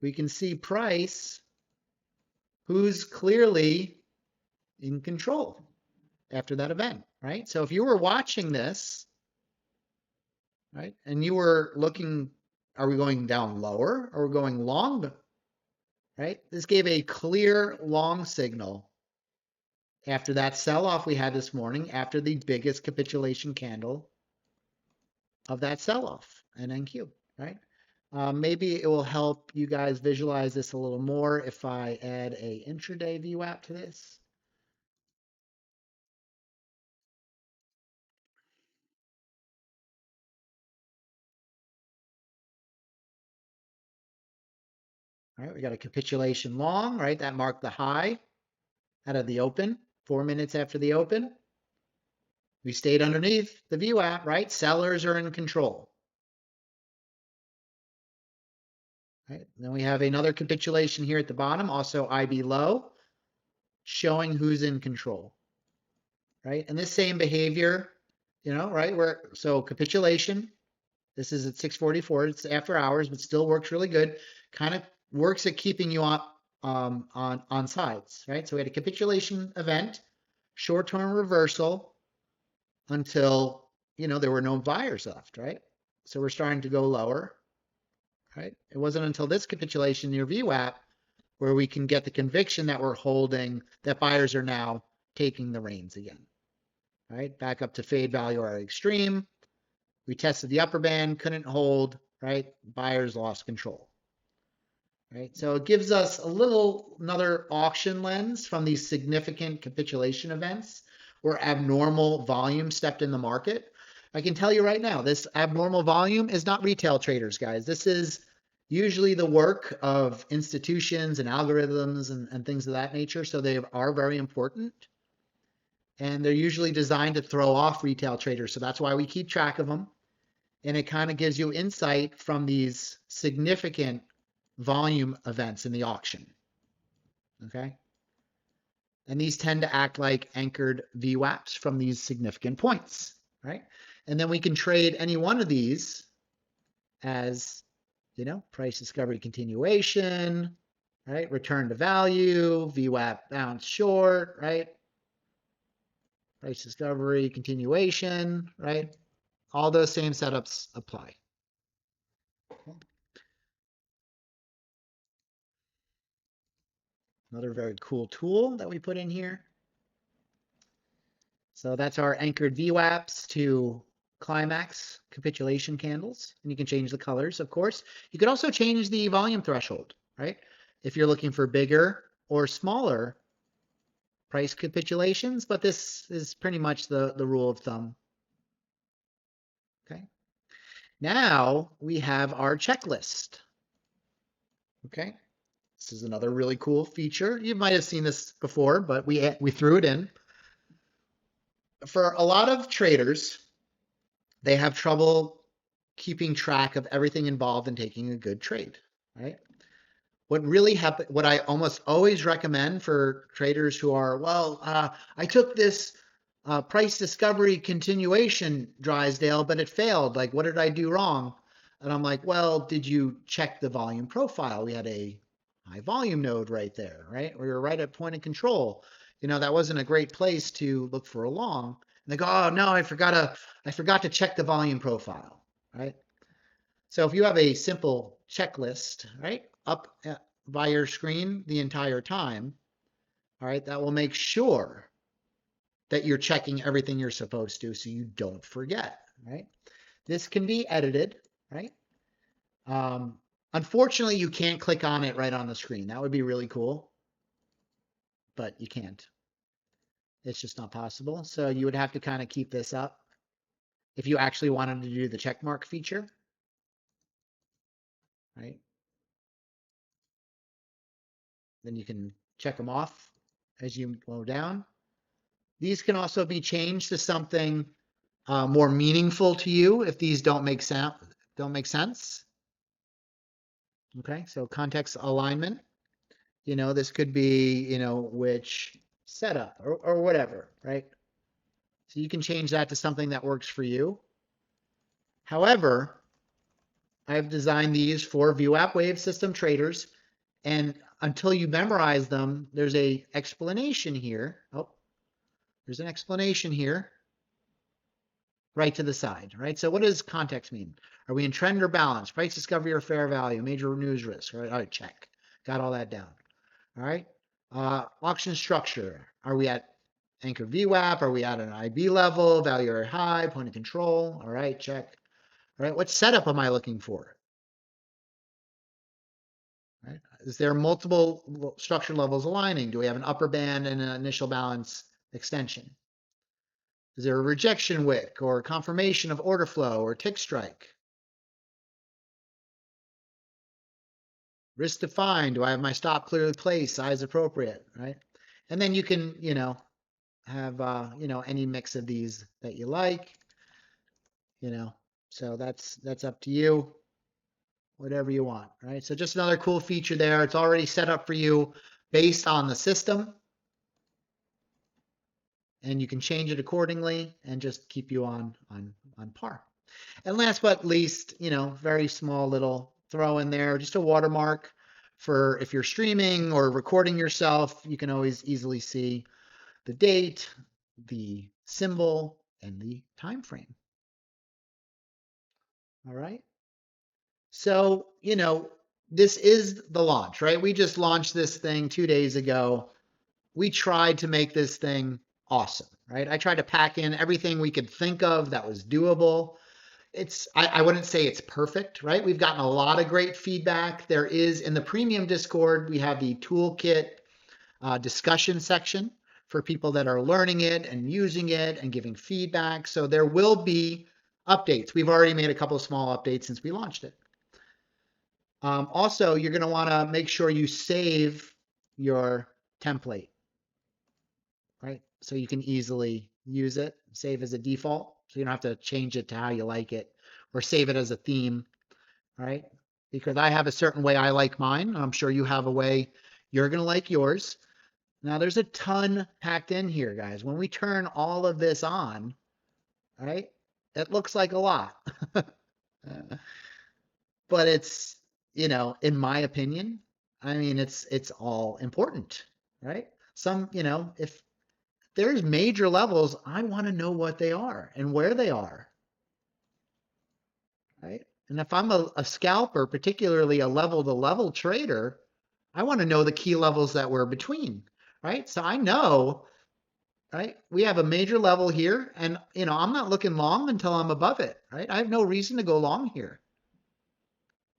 we can see price, who's clearly in control after that event, right? So if you were watching this, right, and you were looking, are we going down lower or are we going long, right? This gave a clear long signal after that sell-off we had this morning, after the biggest capitulation candle of that sell-off in NQ, right? Maybe it will help you guys visualize this a little more if I add a intraday VWAP to this. All right, we got a capitulation long, right? That marked the high out of the open, 4 minutes after the open. We stayed underneath the VWAP, right? Sellers are in control. Right? Then we have another capitulation here at the bottom, also IB low, showing who's in control. Right? And this same behavior, you know, right? So capitulation, this is at 6:44, it's after hours, but still works really good. Kind of works at keeping you on sides, right? So we had a capitulation event, short-term reversal until, you know, there were no buyers left, right? So we're starting to go lower, right? It wasn't until this capitulation near VWAP where we can get the conviction that we're holding, that buyers are now taking the reins again, right? Back up to fade value or extreme. We tested the upper band, couldn't hold, right? Buyers lost control. Right? So it gives us another auction lens from these significant capitulation events where abnormal volume stepped in the market. I can tell you right now, this abnormal volume is not retail traders, guys. This is usually the work of institutions and algorithms and things of that nature. So they are very important. And they're usually designed to throw off retail traders. So that's why we keep track of them. And it kind of gives you insight from these significant volume events in the auction, okay? And these tend to act like anchored VWAPs from these significant points, right? And then we can trade any one of these as, you know, price discovery continuation, right? Return to value, VWAP bounce short, right? Price discovery continuation, right? All those same setups apply. Okay. Another very cool tool that we put in here. So that's our anchored VWAPs to climax capitulation candles. And you can change the colors, of course. You could also change the volume threshold, right? If you're looking for bigger or smaller price capitulations, but this is pretty much the rule of thumb. Okay. Now we have our checklist. Okay. This is another really cool feature. You might have seen this before, but we threw it in. For a lot of traders, they have trouble keeping track of everything involved in taking a good trade, right? What I almost always recommend for traders who are, I took this price discovery continuation Drysdale, but it failed. Like, what did I do wrong? And I'm like, well, did you check the volume profile? We had a high volume node right there, right? We were right at point of control. You know, that wasn't a great place to look for a long. And they go, oh no, I forgot to check the volume profile, right? So if you have a simple checklist, right, up by your screen the entire time, all right, that will make sure that you're checking everything you're supposed to so you don't forget, right? This can be edited, right? Unfortunately, you can't click on it right on the screen. That would be really cool, but you can't. It's just not possible. So you would have to kind of keep this up if you actually wanted to do the checkmark feature, right? Then you can check them off as you go down. These can also be changed to something more meaningful to you if these don't make sense. Okay, so context alignment. You know, this could be, you know, which setup or whatever, right? So you can change that to something that works for you. However, I've designed these for VWAP Wave System traders, and until you memorize them, there's an explanation here. Oh, there's an explanation here right to the side, right? So what does context mean? Are we in trend or balance? Price discovery or fair value? Major news risk, right? All right, check. Got all that down. All right. Auction structure. Are we at anchor VWAP? Are we at an IB level? Value area high? Point of control? All right, check. All right, what setup am I looking for? Right? Is there multiple structure levels aligning? Do we have an upper band and an initial balance extension? Is there a rejection wick or confirmation of order flow or tick strike? Risk defined. Do I have my stop clearly placed, size appropriate, right? And then you can, you know, have, you know, any mix of these that you like, you know, so that's up to you, whatever you want, right? So just another cool feature there. It's already set up for you based on the system, and you can change it accordingly and just keep you on par. And last but least, you know, very small little throw in there, just a watermark for if you're streaming or recording yourself, you can always easily see the date, the symbol, and the time frame. All right. So, you know, this is the launch, right? We just launched this thing 2 days ago. We tried to make this thing awesome, right? I tried to pack in everything we could think of that was doable. I wouldn't say it's perfect, right? We've gotten a lot of great feedback. There is in the premium Discord, we have the toolkit discussion section for people that are learning it and using it and giving feedback. So there will be updates. We've already made a couple of small updates since we launched it. Also, you're going to want to make sure you save your template, right? So you can easily use it, save as a default. So you don't have to change it to how you like it or save it as a theme, right? Because I have a certain way I like mine. I'm sure you have a way you're going to like yours. Now there's a ton packed in here, guys. When we turn all of this on, right, it looks like a lot. But it's, you know, in my opinion, I mean, it's all important, right? Some, you know, if there's major levels, I want to know what they are and where they are, right? And if I'm a scalper, particularly a level-to-level trader, I want to know the key levels that we're between, right? So I know, right, we have a major level here, and, you know, I'm not looking long until I'm above it, right? I have no reason to go long here.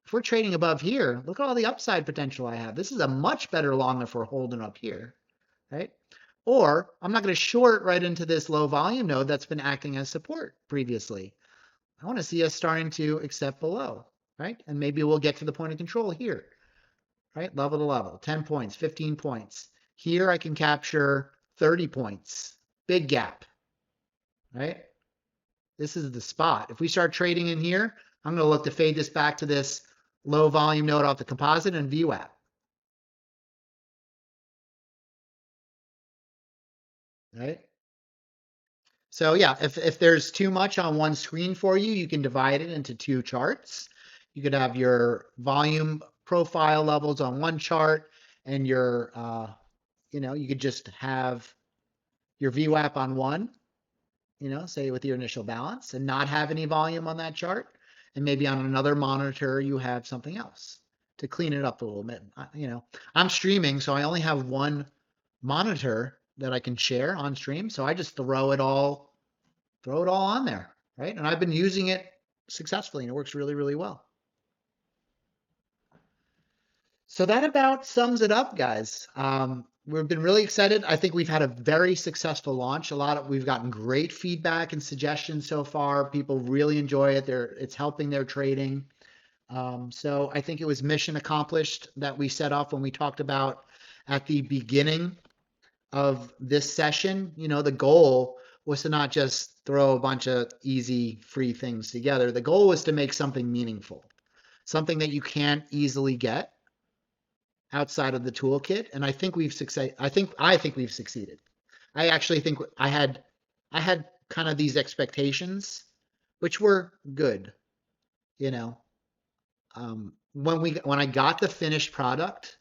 If we're trading above here, look at all the upside potential I have. This is a much better long if we're holding up here, right? Or I'm not going to short right into this low volume node that's been acting as support previously. I want to see us starting to accept below, right? And maybe we'll get to the point of control here, right? Level to level, 10 points, 15 points. Here I can capture 30 points, big gap, right? This is the spot. If we start trading in here, I'm going to look to fade this back to this low volume node off the composite and VWAP, right? So yeah, if there's too much on one screen for you, you can divide it into two charts. You could have your volume profile levels on one chart and your, you could just have your VWAP on one, say with your initial balance and not have any volume on that chart. And maybe on another monitor, you have something else to clean it up a little bit. I'm streaming, so I only have one monitor that I can share on stream. So I just throw it all on there, right? And I've been using it successfully and it works really, really well. So that about sums it up, guys. We've been really excited. I think we've had a very successful launch. We've gotten great feedback and suggestions so far. People really enjoy it. It's helping their trading. So I think it was mission accomplished that we set off when we talked about at the beginning of this session. The goal was to not just throw a bunch of easy, free things together. The goal was to make something meaningful, something that you can't easily get outside of the toolkit. And I think we've succeeded. I think we've succeeded. I actually think I had kind of these expectations, which were good. When I got the finished product,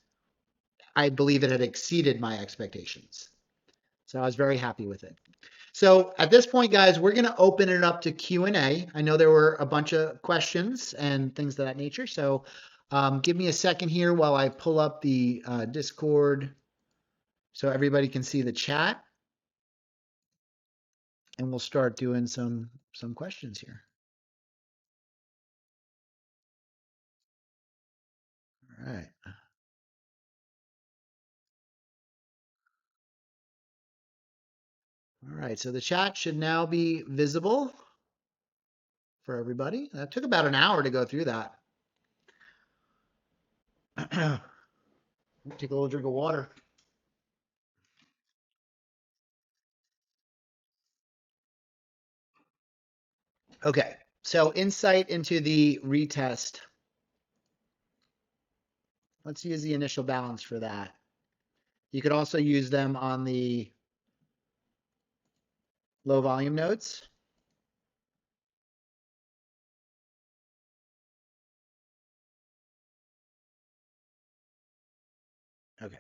I believe it had exceeded my expectations. So I was very happy with it. So at this point, guys, we're going to open it up to Q&A. I know there were a bunch of questions and things of that nature. So give me a second here while I pull up the Discord so everybody can see the chat. And we'll start doing some questions here. All right. All right, so the chat should now be visible for everybody. That took about an hour to go through that. Take a little drink of water. Okay, so insight into the retest. Let's use the initial balance for that. You could also use them on the low volume nodes. Okay.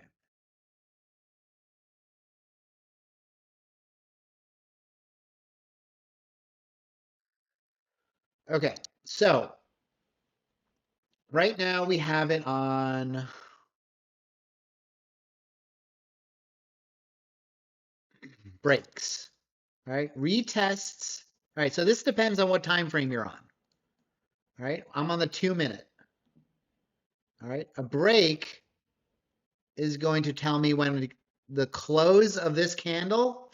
Okay, so right now we have it on breaks, right? Retests. All right, so this depends on what time frame you're on. All right, I'm on the 2 minute. All right, a break is going to tell me when the close of this candle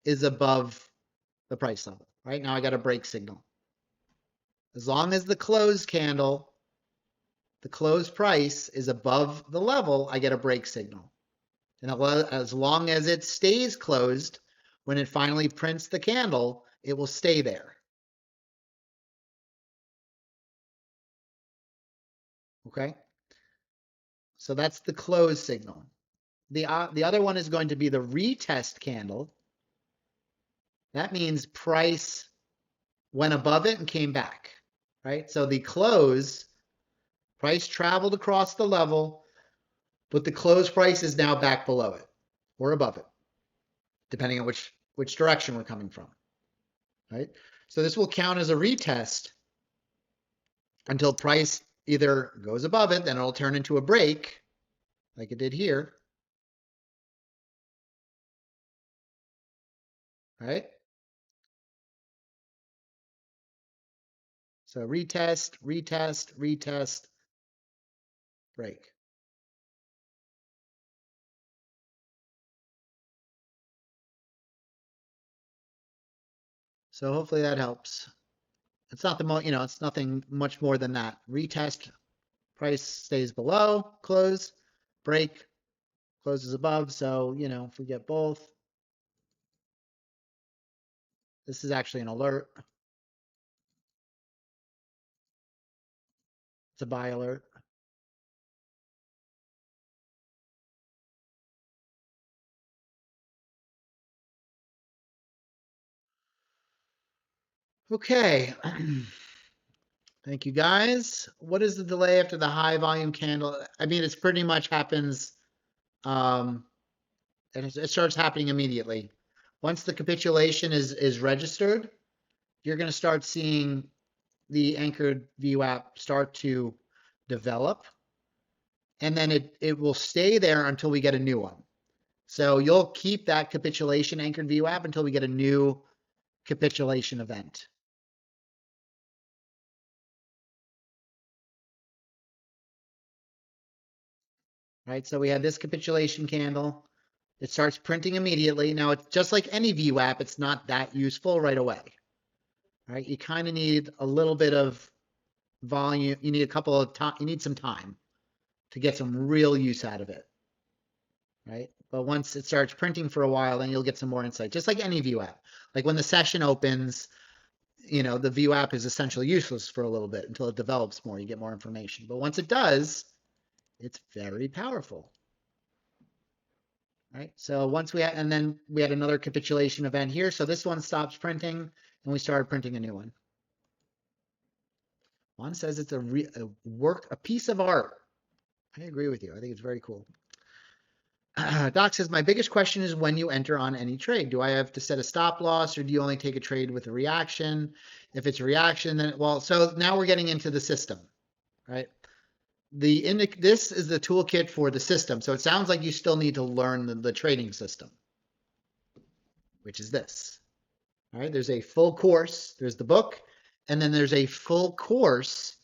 is above the price level. Right now I got a break signal. As long as the close candle, the close price is above the level, I get a break signal. And as long as it stays closed, when it finally prints the candle, it will stay there. Okay? So that's the close signal. The other one is going to be the retest candle. That means price went above it and came back, right? So the close, price traveled across the level, but the close price is now back below it or above it, depending on which direction we're coming from, right? So this will count as a retest until price either goes above it, then it'll turn into a break, like it did here, right? So retest, retest, retest, break. So hopefully that helps. It's not it's nothing much more than that. Retest, price stays below, close, break, closes above. So, if we get both, this is actually an alert. It's a buy alert. Okay. Thank you guys. What is the delay after the high volume candle? I mean, it's pretty much happens, and it starts happening immediately. Once the capitulation is registered, you're going to start seeing the anchored VWAP start to develop, and then it will stay there until we get a new one. So you'll keep that capitulation anchored VWAP until we get a new capitulation event. Right, so we had this capitulation candle. It starts printing immediately. Now, it's just like any VWAP, it's not that useful right away. Right, you kind of need a little bit of volume. You need a couple of time. You need some time to get some real use out of it. Right, but once it starts printing for a while, then you'll get some more insight. Just like any VWAP. Like when the session opens, the VWAP is essentially useless for a little bit until it develops more. You get more information. But once it does, it's very powerful. Right, so once and then we had another capitulation event here. So this one stops printing, and we started printing a new one. Juan says it's a piece of art. I agree with you. I think it's very cool. Doc says, my biggest question is when you enter on any trade. Do I have to set a stop loss, or do you only take a trade with a reaction? If it's a reaction, then, so now we're getting into the system, right? This is the toolkit for the system. So it sounds like you still need to learn the trading system, which is this. All right, there's a full course. There's the book, and then there's a full course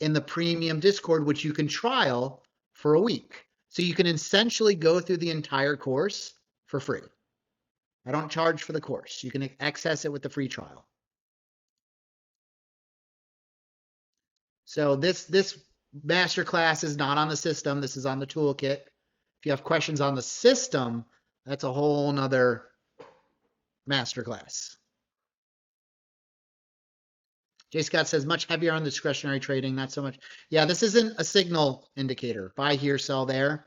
in the premium Discord, which you can trial for a week. So you can essentially go through the entire course for free. I don't charge for the course. You can access it with the free trial. So this masterclass is not on the system. This is on the toolkit. If you have questions on the system, that's a whole nother masterclass. J. Scott says much heavier on discretionary trading, not so much. Yeah, this isn't a signal indicator. Buy here, sell there.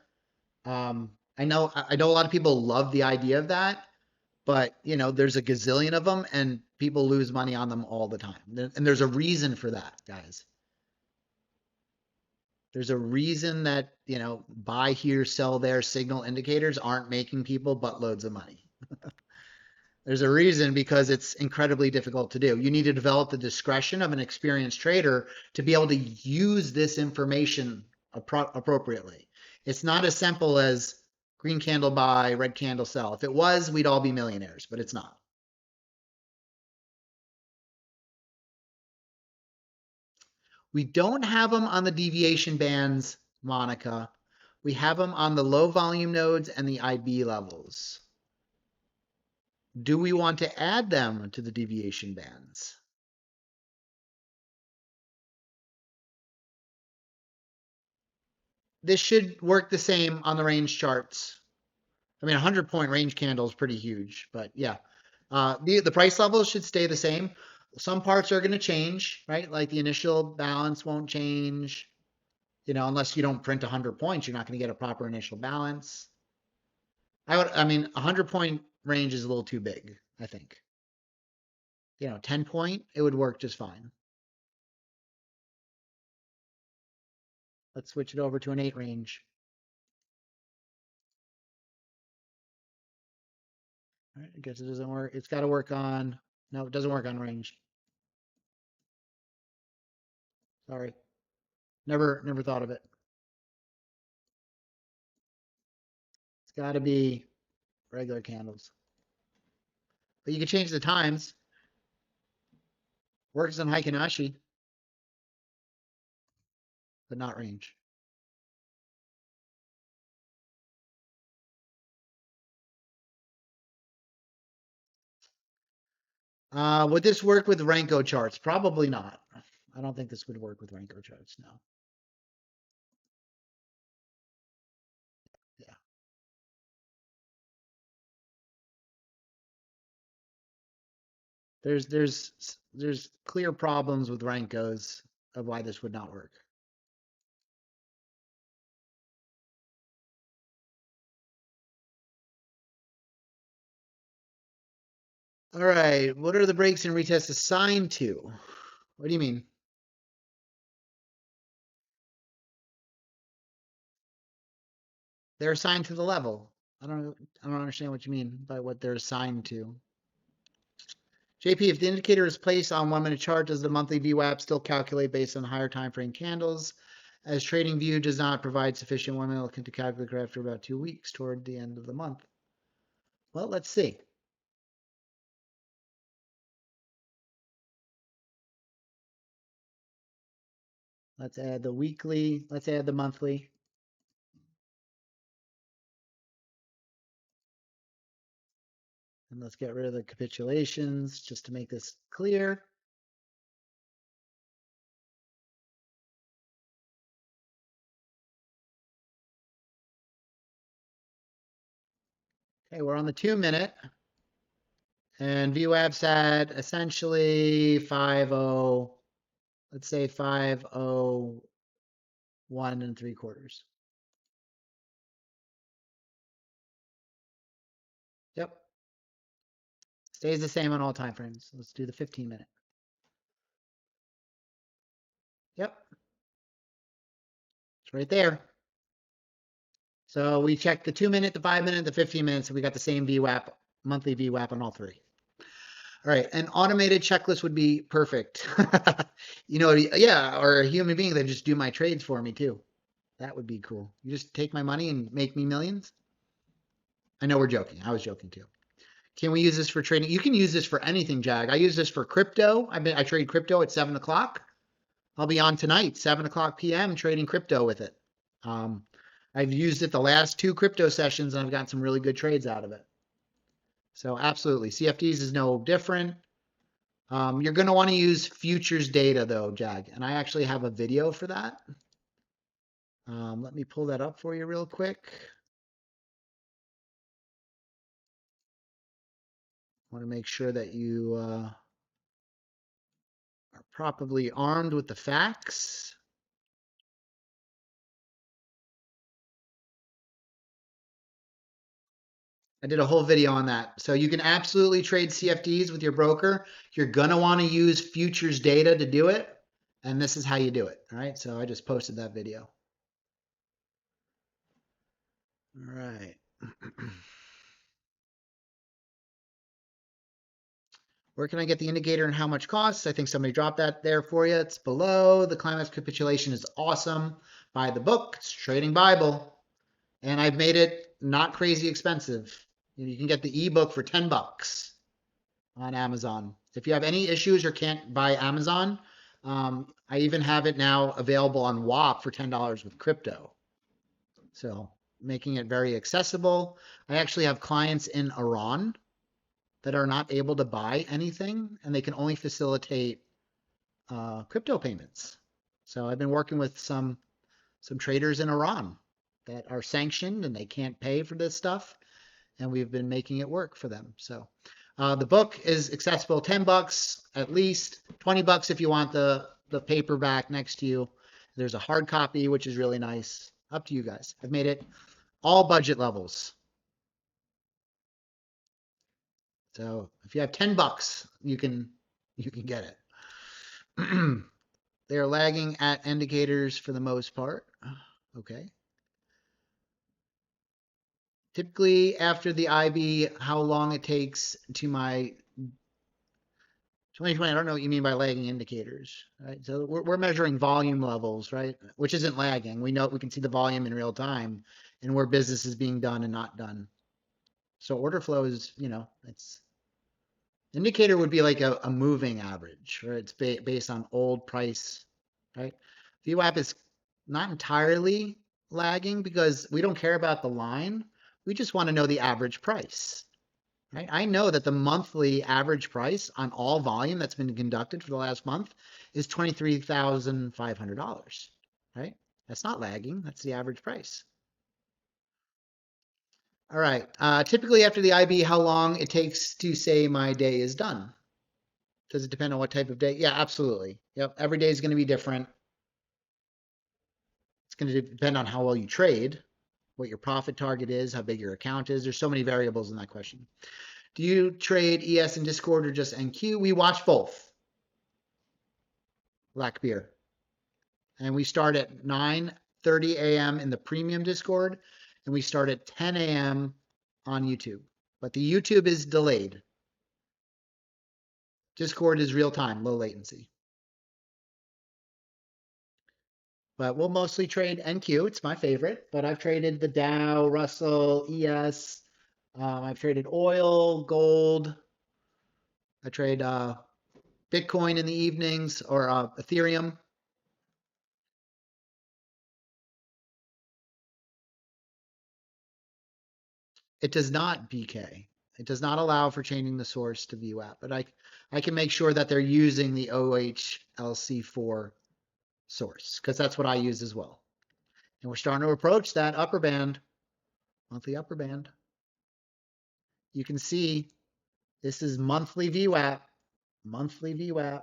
I know a lot of people love the idea of that, but there's a gazillion of them, and people lose money on them all the time. And there's a reason for that, guys. There's a reason that buy here, sell there signal indicators aren't making people buttloads of money. There's a reason, because it's incredibly difficult to do. You need to develop the discretion of an experienced trader to be able to use this information appropriately. It's not as simple as green candle buy, red candle sell. If it was, we'd all be millionaires, but it's not. We don't have them on the deviation bands, Monica. We have them on the low volume nodes and the IB levels. Do we want to add them to the deviation bands? This should work the same on the range charts. I mean, 100-point range candle is pretty huge, but yeah. The price levels should stay the same. Some parts are going to change, right? Like the initial balance won't change. Unless you don't print 100 points, you're not going to get a proper initial balance. I mean, 100-point range is a little too big, I think. 10-point, it would work just fine. Let's switch it over to an 8 range. All right, I guess it doesn't work. It's got to work on, no, it doesn't work on range. Sorry. Never thought of it. It's got to be regular candles. But you can change the times. Works on Heikin-Ashi, but not range. Would this work with Renko charts? Probably not. I don't think this would work with Renko charts, no. Yeah. There's clear problems with Renkos of why this would not work. All right, what are the breaks and retests assigned to? What do you mean? They're assigned to the level. I don't understand what you mean by what they're assigned to. JP, if the indicator is placed on 1 minute chart, does the monthly VWAP still calculate based on higher time frame candles? As TradingView does not provide sufficient 1 minute to calculate after about 2 weeks toward the end of the month. Well, let's see. Let's add the weekly. Let's add the monthly. And let's get rid of the capitulations just to make this clear. Okay, we're on the 2 minute. And VWAPs at essentially 5.0, let's say 5.01 3/4. Yep. Stays the same on all time frames. Let's do the 15 minute. Yep. It's right there. So we checked the 2 minute, the 5 minute, the 15 minutes, and we got the same VWAP, monthly VWAP on all three. All right, an automated checklist would be perfect. Yeah, or a human being that just do my trades for me too. That would be cool. You just take my money and make me millions. I know we're joking. I was joking too. Can we use this for trading? You can use this for anything, Jag. I use this for crypto. I trade crypto at 7 o'clock. I'll be on tonight, 7 o'clock p.m. trading crypto with it. I've used it the last 2 crypto sessions and I've gotten some really good trades out of it. So absolutely. CFDs is no different. You're going to want to use futures data though, Jag. And I actually have a video for that. Let me pull that up for you real quick. I want to make sure that you are properly armed with the facts. I did a whole video on that. So you can absolutely trade CFDs with your broker. You're going to want to use futures data to do it. And this is how you do it. All right. So I just posted that video. All right. Where can I get the indicator and how much costs? I think somebody dropped that there for you. It's below. The Climax capitulation is awesome. Buy the book. It's Trading Bible. And I've made it not crazy expensive. You can get the ebook for $10 on Amazon. If you have any issues or can't buy Amazon, I even have it now available on WAP for $10 with crypto. So making it very accessible. I actually have clients in Iran that are not able to buy anything and they can only facilitate crypto payments. So I've been working with some traders in Iran that are sanctioned and they can't pay for this stuff. And we've been making it work for them. So the book is accessible, $10 at least, $20 if you want the paperback next to you. There's a hard copy, which is really nice. Up to you guys. I've made it all budget levels. So if you have $10, you can get it. They're lagging at indicators for the most part. Okay. Typically after the IB, how long it takes to my 2020, I don't know what you mean by lagging indicators, right? So we're measuring volume levels, right? Which isn't lagging. We know we can see the volume in real time and where business is being done and not done. So order flow is, it's indicator would be like a moving average, right? It's based on old price, right? VWAP is not entirely lagging because we don't care about the line. We just want to know the average price. Right? I know that the monthly average price on all volume that's been conducted for the last month is $23,500, right? That's not lagging. That's the average price. All right. Typically after the IB, how long it takes to say my day is done? Does it depend on what type of day? Yeah, absolutely. Yep. Every day is going to be different. It's going to depend on how well you trade, what your profit target is, how big your account is. There's so many variables in that question. Do you trade ES and Discord or just NQ? We watch both. Black beer. And we start at 9:30 a.m. in the premium Discord, and we start at 10 a.m. on YouTube. But the YouTube is delayed. Discord is real time, low latency. But we'll mostly trade NQ. It's my favorite, but I've traded the Dow, Russell, ES. I've traded oil, gold. I trade Bitcoin in the evenings or Ethereum. It does not BK. It does not allow for changing the source to VWAP, but I can make sure that they're using the OHLC4 source because that's what I use as well. And we're starting to approach that upper band, monthly upper band. You can see this is monthly VWAP, monthly VWAP.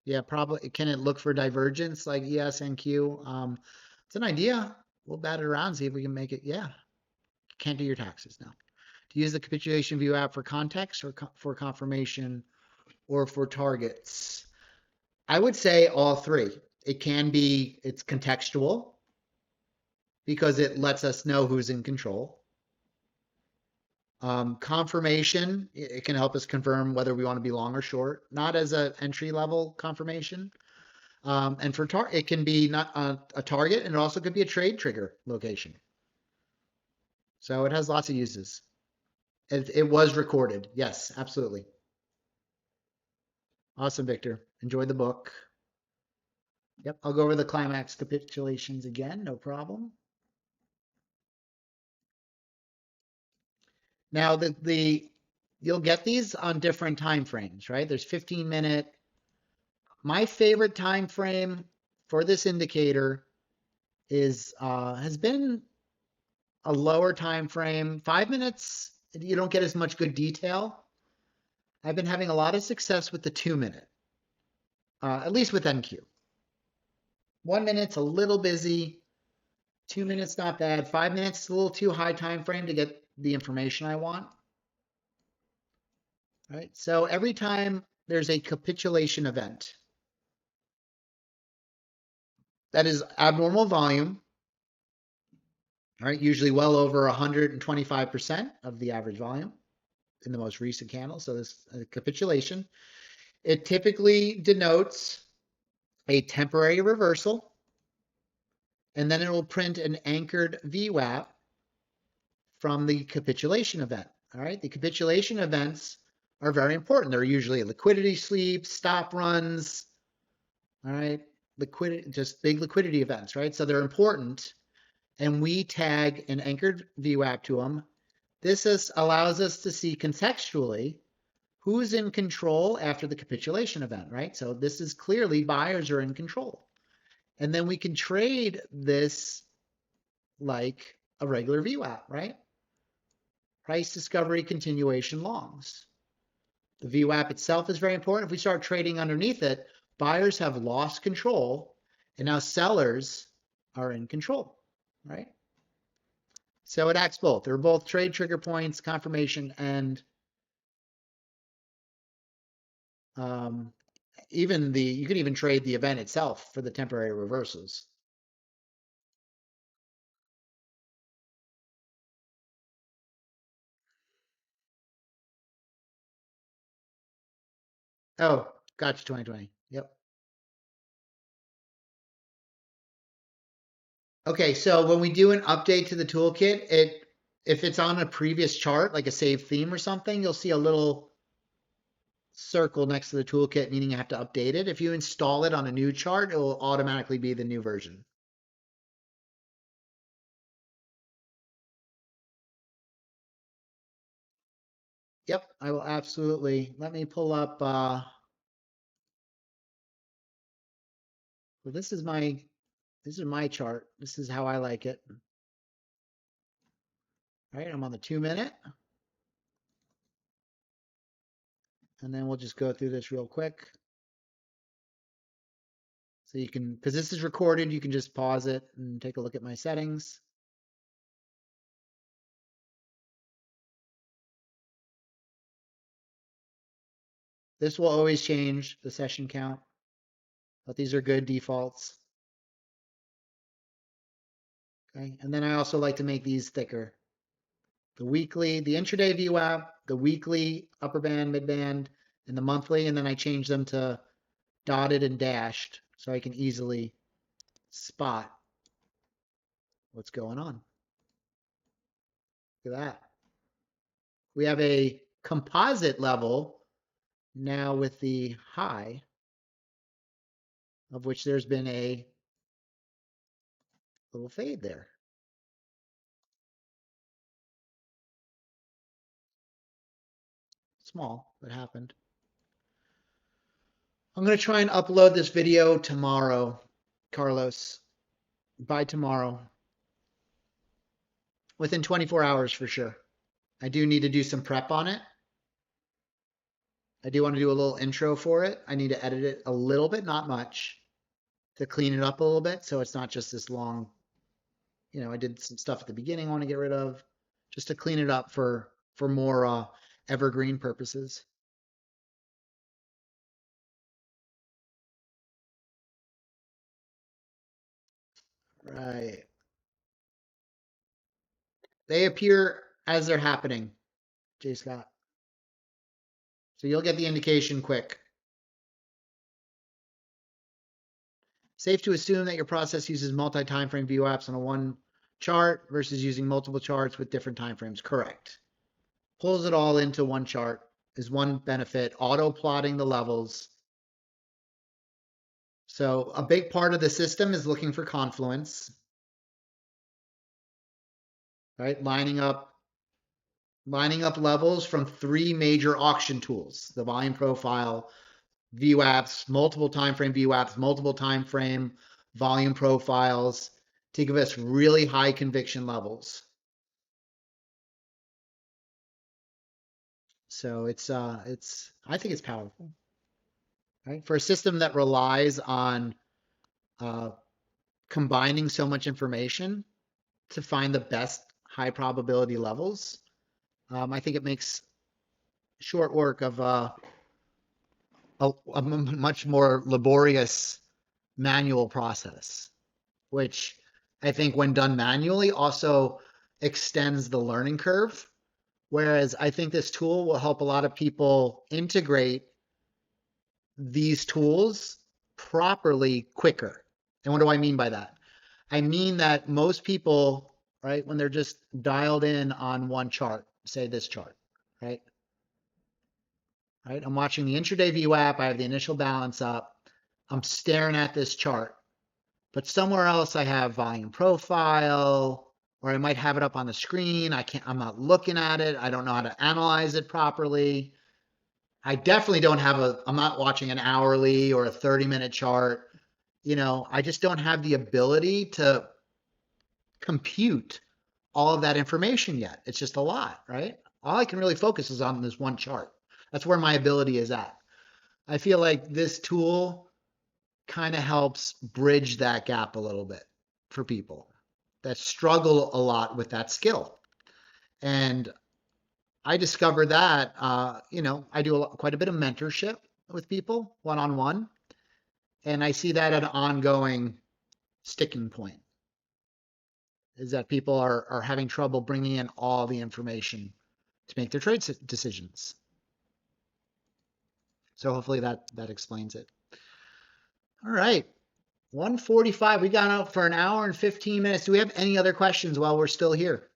Yeah, probably. Can it look for divergence like ES and Q? It's an idea. We'll bat it around, see if we can make it. Yeah, can't do your taxes now. To use the capitulation view app for context or for confirmation or for targets? I would say all three. It can be, it's contextual because it lets us know who's in control. Confirmation, it can help us confirm whether we want to be long or short, not as an entry level confirmation. And for it can be not a target, and it also could be a trade trigger location. So it has lots of uses. It was recorded. Yes, absolutely. Awesome, Victor. Enjoy the book. Yep, I'll go over the climax capitulations again, no problem. Now you'll get these on different time frames, right? There's 15-minute. My favorite time frame for this indicator is has been a lower time frame. 5 minutes, you don't get as much good detail. I've been having a lot of success with the 2-minute, at least with NQ. 1 minute's a little busy. 2 minutes not bad. 5 minutes a little too high time frame to get the information I want. All right. So every time there's a capitulation event that is abnormal volume, all right, usually well over 125% of the average volume in the most recent candle. So this capitulation, it typically denotes a temporary reversal, and then it will print an anchored VWAP from the capitulation event. All right, the capitulation events are very important. They're usually liquidity sweeps, stop runs, all right, liquidity, just big liquidity events, right? So they're important, and we tag an anchored VWAP to them. This allows us to see contextually who's in control after the capitulation event, right? So this is clearly buyers are in control. And then we can trade this like a regular VWAP, right? Price discovery continuation longs. The VWAP itself is very important. If we start trading underneath it, buyers have lost control, and now sellers are in control, right? So it acts both. They're both trade trigger points, confirmation, and you could even trade the event itself for the temporary reversals. Oh, gotcha, 2020. Yep. Okay, so when we do an update to the toolkit, if it's on a previous chart, like a saved theme or something, you'll see a little circle next to the toolkit, meaning you have to update it. If you install it on a new chart, it will automatically be the new version. Yep, I will absolutely. Let me pull up. Well, this is my chart. This is how I like it. All right, I'm on the 2-minute. And then we'll just go through this real quick. So you can, because this is recorded, you can just pause it and take a look at my settings. This will always change the session count, but these are good defaults. Okay, and then I also like to make these thicker. The weekly, the intraday VWAP, the weekly upper band, mid band, and the monthly, and then I change them to dotted and dashed so I can easily spot what's going on. Look at that. We have a composite level now with the high, of which there's been a little fade there. Small, but happened. I'm going to try and upload this video tomorrow, Carlos, by tomorrow. Within 24 hours for sure. I do need to do some prep on it. I do want to do a little intro for it. I need to edit it a little bit, not much, to clean it up a little bit so it's not just this long, I did some stuff at the beginning I want to get rid of, just to clean it up for more evergreen purposes. Right. They appear as they're happening, J. Scott. So you'll get the indication quick. Safe to assume that your process uses multi-timeframe VWAPs on a one chart versus using multiple charts with different timeframes. Correct. Pulls it all into one chart is one benefit. Auto plotting the levels. So a big part of the system is looking for confluence, right? Lining up levels from 3 major auction tools: the volume profile, VWAPs, multiple timeframe VWAPs, multiple timeframe volume profiles to give us really high conviction levels. So I think it's powerful, right? For a system that relies on combining so much information to find the best high probability levels, I think it makes short work of a much more laborious manual process, which I think when done manually also extends the learning curve. Whereas I think this tool will help a lot of people integrate these tools properly quicker. And what do I mean by that? I mean that most people, right, when they're just dialed in on one chart, say this chart, right? I'm watching the intraday VWAP. I have the initial balance up. I'm staring at this chart. But somewhere else I have volume profile, or I might have it up on the screen. I'm not looking at it. I don't know how to analyze it properly. I definitely don't have I'm not watching an hourly or a 30-minute chart. I just don't have the ability to compute all of that information yet. It's just a lot, right? All I can really focus is on this one chart. That's where my ability is at. I feel like this tool kind of helps bridge that gap a little bit for people that struggle a lot with that skill. And I discovered that, I do quite a bit of mentorship with people one-on-one, and I see that an ongoing sticking point is that people are having trouble bringing in all the information to make their trade decisions. So hopefully that explains it. All right, 1:45. We got out for an hour and 15 minutes. Do we have any other questions while we're still here?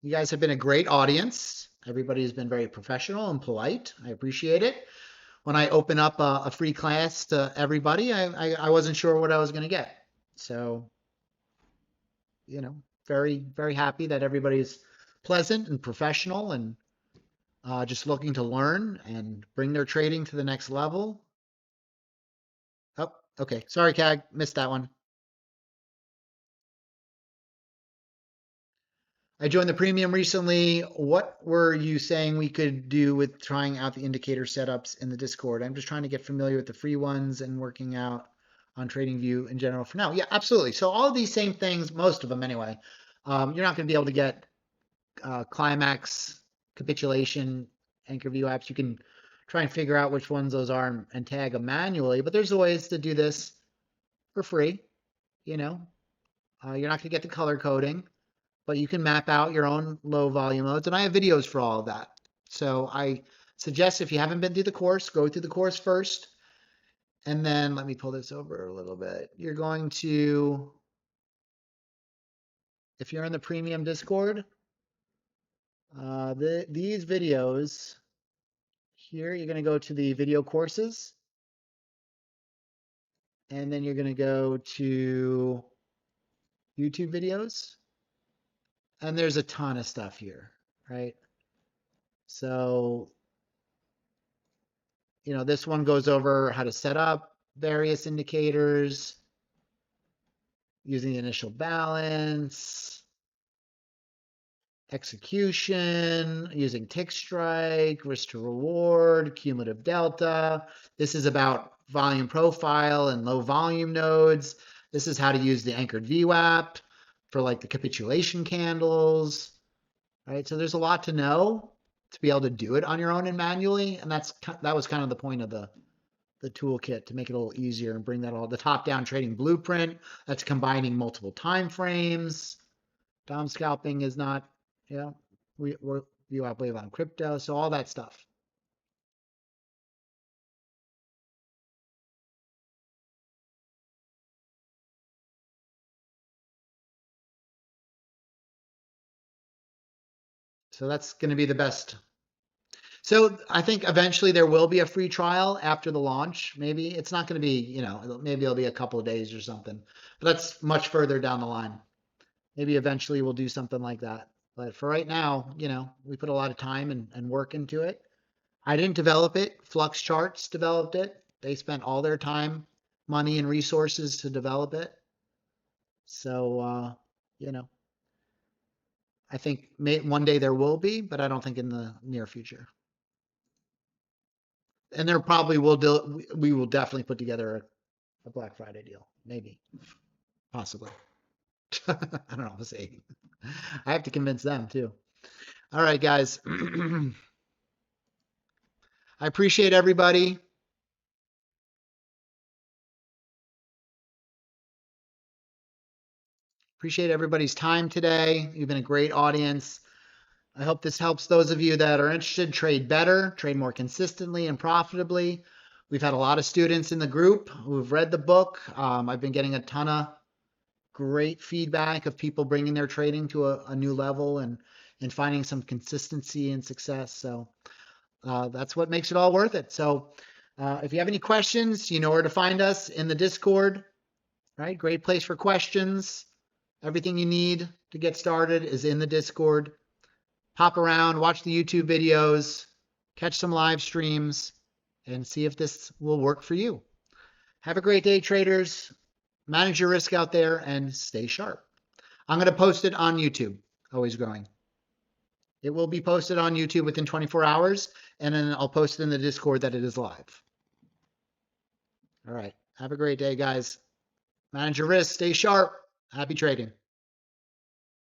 You guys have been a great audience. Everybody has been very professional and polite. I appreciate it. When I open up a free class to everybody, I wasn't sure what I was going to get. So, you know, very, very happy that everybody's pleasant and professional and just looking to learn and bring their trading to the next level. Oh, okay. Sorry, CAG. Missed that one. I joined the premium recently. What were you saying we could do with trying out the indicator setups in the Discord? I'm just trying to get familiar with the free ones and working out on TradingView in general for now. Yeah, absolutely. So all of these same things, most of them anyway, you're not going to be able to get climax, capitulation, anchor VWAPs. You can try and figure out which ones those are and tag them manually, but there's ways to do this for free. You know, you're not going to get the color coding, but you can map out your own low volume loads. And I have videos for all of that. So I suggest if you haven't been through the course, go through the course first. And then let me pull this over a little bit. You're going to, if you're in the premium Discord, these videos here, you're going to go to the video courses. And then you're going to go to YouTube videos. And there's a ton of stuff here, right? So, you know, this one goes over how to set up various indicators using the initial balance, execution, using tick strike, risk to reward, cumulative delta. This is about volume profile and low volume nodes. This is how to use the anchored VWAP for like the capitulation candles, right? So there's a lot to know to be able to do it on your own and manually. And that was kind of the point of the toolkit, to make it a little easier and bring that all, the top-down trading blueprint that's combining multiple time frames. Dom scalping is not, we're VWAP Wave on crypto, so all that stuff. So that's going to be the best. So I think eventually there will be a free trial after the launch. Maybe it's not going to be, maybe it'll be a couple of days or something, but that's much further down the line. Maybe eventually we'll do something like that. But for right now, we put a lot of time and work into it. I didn't develop it. Flux Charts developed it. They spent all their time, money, and resources to develop it. So, I think one day there will be, but I don't think in the near future. And there probably we will definitely put together a Black Friday deal. Maybe. Possibly. I don't know. We'll see. I have to convince them too. All right, guys. I appreciate everybody. Appreciate everybody's time today. You've been a great audience. I hope this helps those of you that are interested trade better, trade more consistently and profitably. We've had a lot of students in the group who've read the book. I've been getting a ton of great feedback of people bringing their trading to a new level and finding some consistency and success. So that's what makes it all worth it. So if you have any questions, you know where to find us in the Discord, right? Great place for questions. Everything you need to get started is in the Discord. Hop around, watch the YouTube videos, catch some live streams, and see if this will work for you. Have a great day, traders. Manage your risk out there and stay sharp. I'm going to post it on YouTube, Always Growing. It will be posted on YouTube within 24 hours, and then I'll post it in the Discord that it is live. All right. Have a great day, guys. Manage your risk. Stay sharp. Happy trading.